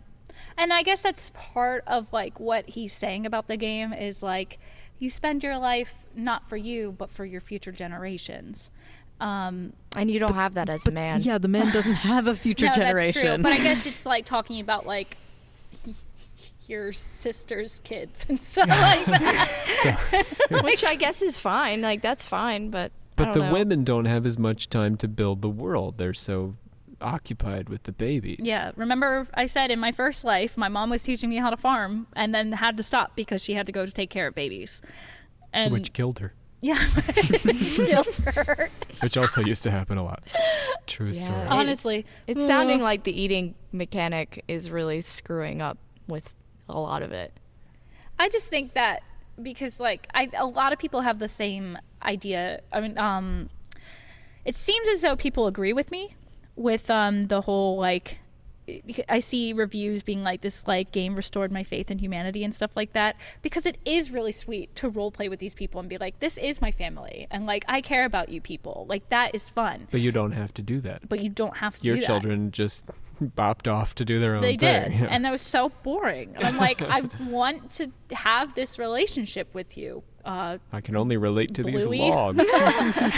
And I guess that's part of like what he's saying about the game is like you spend your life not for you but for your future generations. and you don't have that as a man. Yeah, the man doesn't have a future No, generation. that's true. But I guess it's like talking about like your sister's kids and stuff like that. Which I guess is fine. Like that's fine, but I But don't the know. women don't have as much time to build the world. They're so occupied with the babies. Yeah, remember I said in my first life, my mom was teaching me how to farm and then had to stop because she had to go to take care of babies. And Which killed her. yeah, which killed her. Which also used to happen a lot. True Yeah. story. Honestly. It's sounding like the eating mechanic is really screwing up with a lot of it. I just think that because like a lot of people have the same idea. I mean, it seems as though people agree with me with the whole like I see reviews being like this like game restored my faith in humanity and stuff like that, because it is really sweet to role play with these people and be like, this is my family and like I care about you people. Like that is fun. But you don't have to do that. But you don't have to Your do that. children just bopped off to do their own They thing. did. Yeah. And that was so boring. And I'm like, I want to have this relationship with you. I can only relate to these Bluey. logs.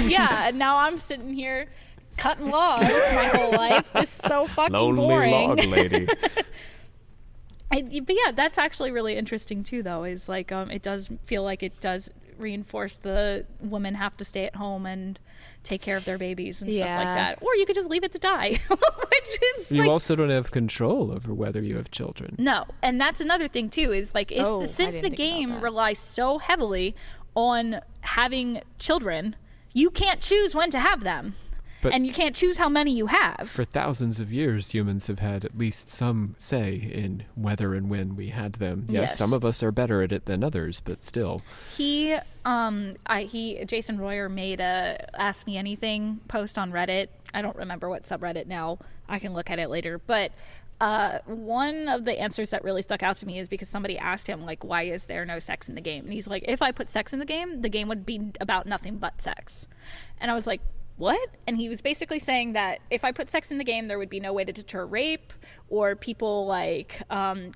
Yeah, and now I'm sitting here cutting logs my whole life. It's so fucking Lonely boring. log lady. But yeah, that's actually really interesting too, though, is like it does feel like it does reinforce the women have to stay at home and take care of their babies and stuff like Yeah. that. Or you could just leave it to die, which is You like, also don't have control over whether you have children. no. And that's another thing too, is like if Oh, I since didn't the think about game that. relies so heavily on having children, you can't choose when to have them. But- and you can't choose how many you have. For thousands of years, humans have had at least some say in whether and when we had them. Yes, Yes. some of us are better at it than others, but still. Jason Royer made a Ask Me Anything post on Reddit. I don't remember what subreddit now. I can look at it later. But one of the answers that really stuck out to me is because somebody asked him, like, why is there no sex in the game? And he's like, if I put sex in the game would be about nothing but sex. And I was like, what? And he was basically saying that if I put sex in the game, there would be no way to deter rape or people like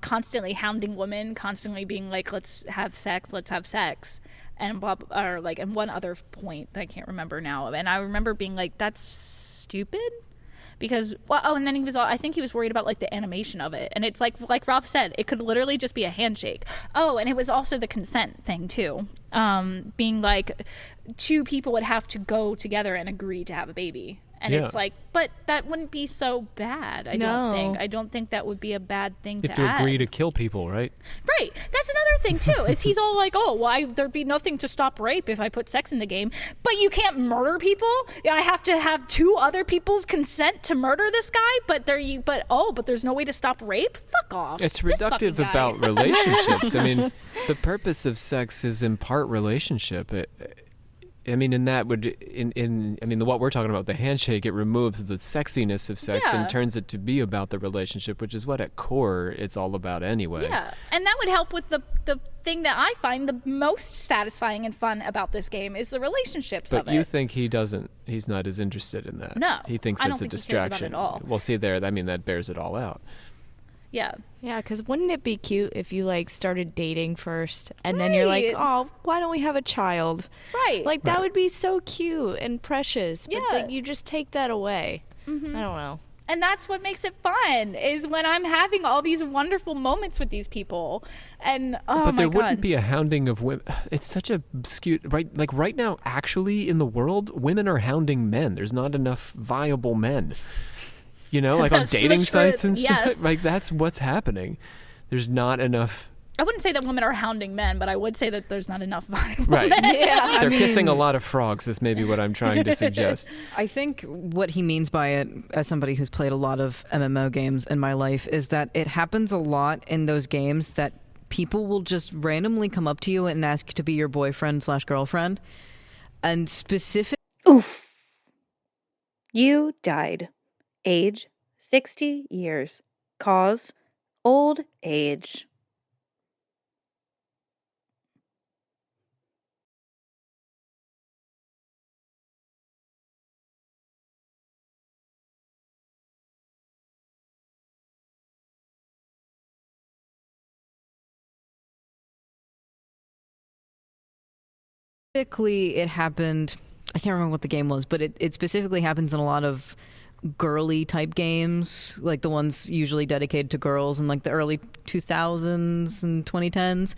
constantly hounding women, constantly being like, let's have sex. And or like, and one other point that I can't remember now. And I remember being like, that's stupid. Because, well, oh, and then I think he was worried about like the animation of it. And it's like Rob said, it could literally just be a handshake. Oh, and it was also the consent thing too. Being like, two people would have to go together and agree to have a baby. And Yeah. it's like, but that wouldn't be so bad. I don't think that would be a bad thing to If you add. agree to kill people, right? Right. That's another thing too. Is he's all like, "Oh, well, there'd be nothing to stop rape if I put sex in the game." But you can't murder people. I have to have 2 other people's consent to murder this guy. But there's no way to stop rape. Fuck off. It's This fucking reductive guy. about relationships. I mean, the purpose of sex is in part relationship. What we're talking about, the handshake, it removes the sexiness of sex Yeah. and turns it to be about the relationship, which is what at core it's all about anyway. Yeah, and that would help with the thing that I find the most satisfying and fun about this game is the relationships But of it. you think he's not as interested in that. No, He thinks I that's don't a think he cares about distraction. it at all. Well, see there, that bears it all out. Yeah. Yeah, because wouldn't it be cute if you like started dating first and then you're like, Right. oh, why don't we have a child? Right. Like that would be so cute and precious. But Yeah. then you just take that away. Mm-hmm. I don't know. And that's what makes it fun is when I'm having all these wonderful moments with these people. And But there my wouldn't God. be a hounding of women. It's such a skewed right now. Actually, in the world, women are hounding men. There's not enough viable men. You know, like on That's dating true. sites and Yes. stuff. Like that's what's happening. There's not enough. I wouldn't say that women are hounding men, but I would say that there's not enough viable Right. men. Yeah. They're kissing a lot of frogs. Is maybe what I'm trying to suggest. I think what he means by it, as somebody who's played a lot of MMO games in my life, is that it happens a lot in those games that people will just randomly come up to you and ask to be your boyfriend/girlfriend. And specific. Oof. You died. Age 60 years. Cause old age. Specifically, it happened. I can't remember what the game was, but it specifically happens in a lot of girly type games, like the ones usually dedicated to girls in like the early 2000s and 2010s.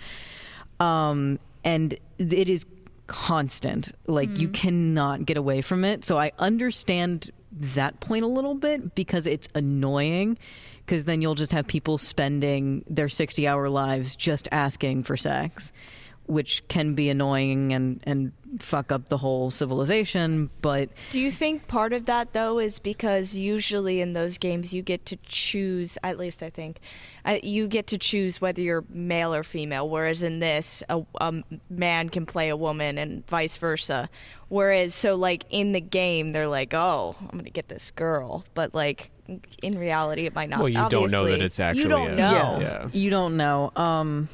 And it is constant. Like you cannot get away from it. So I understand that point a little bit because it's annoying. Because then you'll just have people spending their 60-hour lives just asking for sex, which can be annoying and fuck up the whole civilization. But Do you think part of that, though, is because usually in those games you get to choose, at least I think, you get to choose whether you're male or female, whereas in this, a man can play a woman and vice versa. Whereas, so like in the game, they're like, oh, I'm going to get this girl. But like in reality, it might not. Well, you don't know that Obviously, it's actually. You don't a- know. Yeah. you don't know.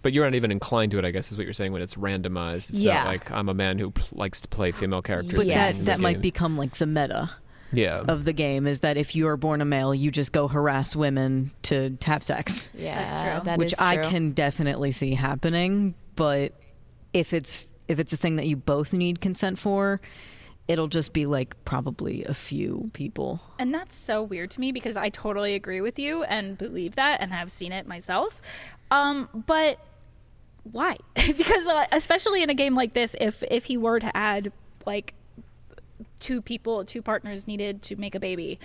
But you're not even inclined to it, I guess, is what you're saying when it's randomized. It's Yeah. not like I'm a man who likes to play female characters. But in that these might games. become like the meta Yeah. of the game, is that if you are born a male, you just go harass women to have sex. Yeah, That's true. that which is I true. can definitely see happening. But if it's a thing that you both need consent for, it'll just be like probably a few people. And that's so weird to me because I totally agree with you and believe that and have seen it myself. But why? Because especially in a game like this, if he were to add like two partners needed to make a baby,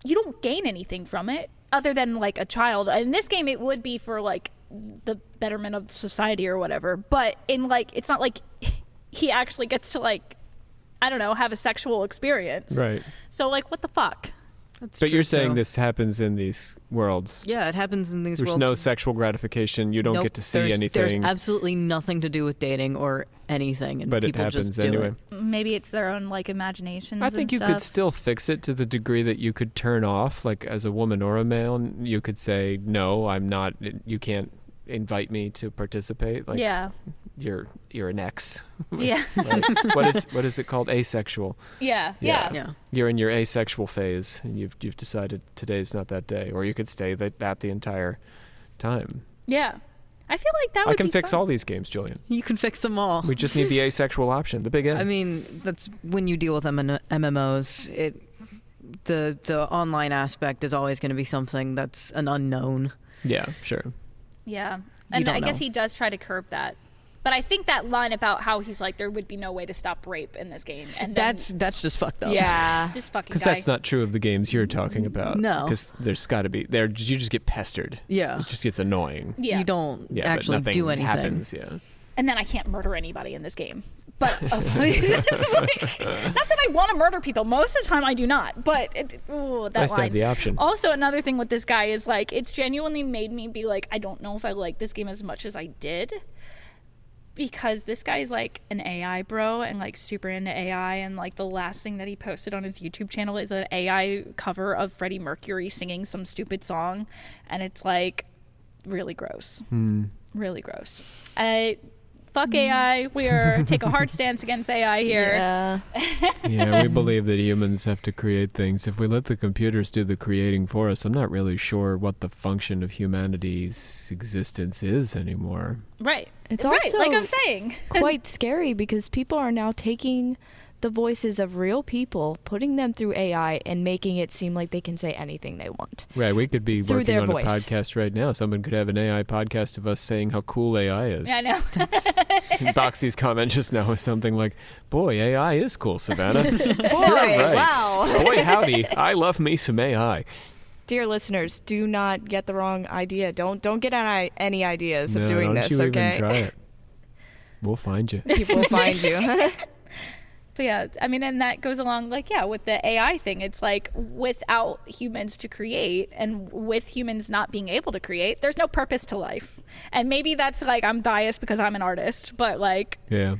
you don't gain anything from it other than like a child. In this game, it would be for like the betterment of society or whatever. But in like, it's not like he actually gets to like, I don't know, have a sexual experience. Right. So like, what the fuck? That's But true, you're saying too. this happens in these worlds. Yeah, it happens in these There's worlds. no sexual gratification. You don't Nope, get to see there's anything. absolutely nothing to do with dating or anything, and But it people happens just do anyway. it. Maybe it's their own like imaginations. I think and you stuff. could still fix it to the degree that you could turn off, like as a woman or a male, and you could say, no, I'm not, you can't invite me to participate. Like, Yeah. you're an ex. Yeah. Right? what is it called? Asexual. Yeah. Yeah. Yeah. Yeah. You're in your asexual phase, and you've decided today's not that day, or you could stay that the entire time. Yeah. I feel like that would I can be fix fun. all these games, Julian. You can fix them all. We just need the asexual option, the big N. I mean, that's when you deal with MMOs. The online aspect is always going to be something that's an unknown. yeah, sure. Yeah. And don't I guess know. he does try to curb that But I think that line about how he's like, there would be no way to stop rape in this game, and then That's just fucked up. Yeah. this fucking Because guy. that's not true of the games you're talking about. No. Because there's got to be there. You just get pestered. Yeah. It just gets annoying. Yeah. You don't Yeah, actually but nothing do anything. happens. Yeah. And then I can't murder anybody in this game. But not that I want to murder people. Most of the time I do not. But that Nice to line. have the option. Also, another thing with this guy is like, it's genuinely made me be like, I don't know if I like this game as much as I did. Because this guy's like an AI bro and like super into AI, and like the last thing that he posted on his YouTube channel is an AI cover of Freddie Mercury singing some stupid song, and it's like really gross. Really gross. Fuck AI. We are take a hard stance against AI here. Yeah. Yeah, we believe that humans have to create things. If we let the computers do the creating for us, I'm not really sure what the function of humanity's existence is anymore. Right. It's right, also like I'm saying. quite scary because people are now taking the voices of real people, putting them through AI, and making it seem like they can say anything they want. Right, we could be Through working their on voice. a podcast right now. Someone could have an AI podcast of us saying how cool AI is. Yeah, I know. Boxy's comment just now was something like, boy, AI is cool, Savannah. Boy, You're right. wow. Boy, howdy, I love me some AI. Dear listeners, do not get the wrong idea. Don't get any ideas of doing don't this, you okay? even try it. We'll find you. People will find you. But yeah, I mean, and that goes along, like, yeah, with the AI thing. It's like, without humans to create and with humans not being able to create, there's no purpose to life. And maybe that's like, I'm biased because I'm an artist, but like, Yeah.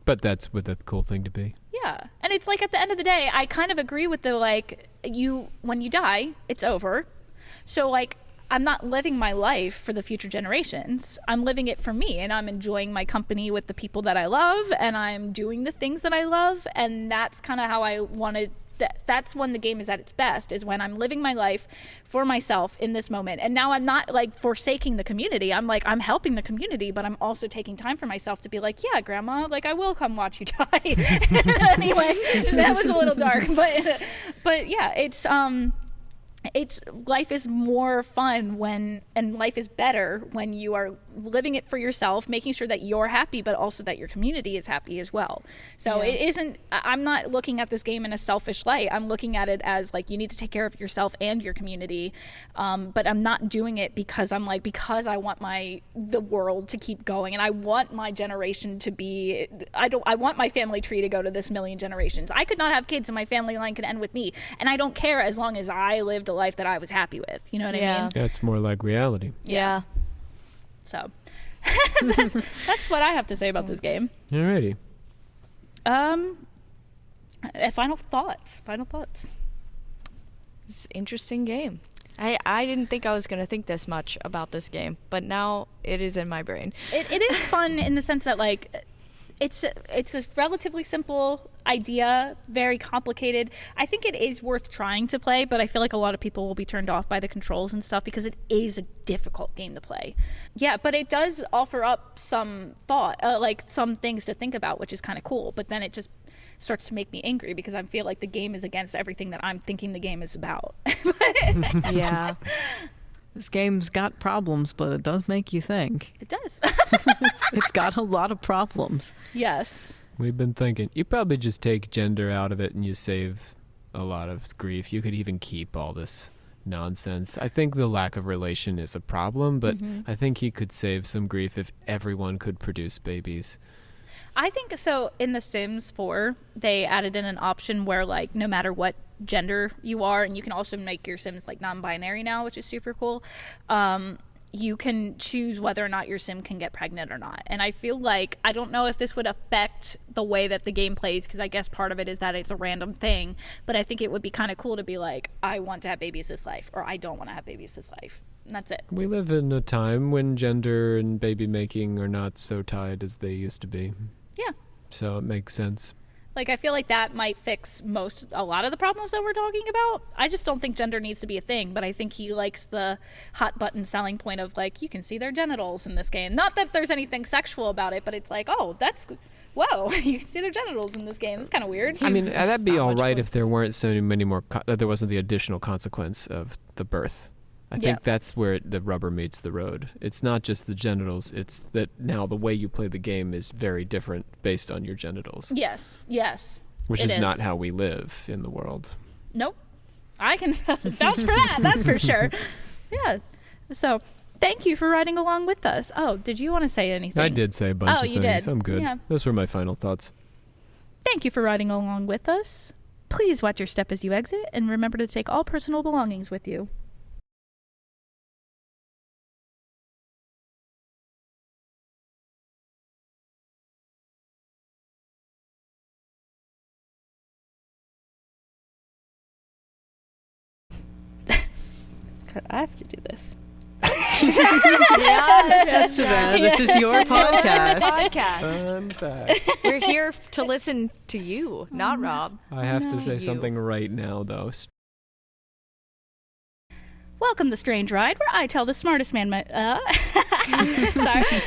But that's what the cool thing to be. yeah. And it's like, at the end of the day, I kind of agree with the, like, when you die, it's over. So like, I'm not living my life for the future generations. I'm living it for me, and I'm enjoying my company with the people that I love, and I'm doing the things that I love, and that's kind of how I wanted. That's when the game is at its best, is when I'm living my life for myself in this moment. And now I'm not like forsaking the community. I'm like, I'm helping the community, but I'm also taking time for myself to be like, yeah, grandma, like I will come watch you die. Anyway, that was a little dark, but yeah, it's life is more fun and life is better when you are living it for yourself, making sure that you're happy, but also that your community is happy as well. So it isn't, I'm not looking at this game in a selfish light. I'm looking at it as like, you need to take care of yourself and your community. But I'm not doing it because I'm like, because I want the world to keep going, and I want my generation to be, I want my family tree to go to this million generations. I could not have kids and my family line could end with me. And I don't care as long as I lived a life that I was happy with. You know what I Yeah. mean? That's more like reality. Yeah. So that's what I have to say about this game. Alrighty. Final thoughts. It's an interesting game. I didn't think I was going to think this much about this game, but now it is in my brain. It is fun in the sense that like it's a relatively simple idea, very complicated. I think it is worth trying to play, but I feel like a lot of people will be turned off by the controls and stuff because it is a difficult game to play. Yeah, but it does offer up some thought, like some things to think about, which is kind of cool. But then it just starts to make me angry because I feel like the game is against everything that I'm thinking the game is about. Yeah. This game's got problems, but it does make you think. It does. It's got a lot of problems. Yes. We've been thinking, you probably just take gender out of it and you save a lot of grief. You could even keep all this nonsense. I think the lack of relation is a problem, but I think he could save some grief if everyone could produce babies. I think so. In The Sims 4, they added in an option where, like, no matter what gender you are, and you can also make your Sims like non-binary now, which is super cool. You can choose whether or not your Sim can get pregnant or not. And I feel like, I don't know if this would affect the way that the game plays, because I guess part of it is that it's a random thing, but I think it would be kind of cool to be like, I want to have babies this life, or I don't want to have babies this life. And that's it. We live in a time when gender and baby making are not so tied as they used to be. Yeah. So it makes sense. Like, I feel like that might fix a lot of the problems that we're talking about. I just don't think gender needs to be a thing, but I think he likes the hot button selling point of, like, you can see their genitals in this game. Not that there's anything sexual about it, but it's like, oh, whoa, you can see their genitals in this game. That's kind of weird. I mean, It's that'd be not all much right fun. if there weren't so many more, there wasn't the additional consequence of the birth I think that's where the rubber meets the road. It's not just the genitals. It's that now the way you play the game is very different based on your genitals. Yes. Which It is not how we live in the world. Nope. I can vouch for that. That's for sure. Yeah. So thank you for riding along with us. Oh, did you want to say anything? I did say a bunch of Oh, things. you did. I'm good. Yeah. Those were my final thoughts. Thank you for riding along with us. Please watch your step as you exit, and remember to take all personal belongings with you. I have to do this. Yes, Savannah, this is your podcast. Fun fact. We're here to listen to you, not Rob. I have to say You. something right now, though. Welcome to Strange Ride, where I tell the smartest man Sorry.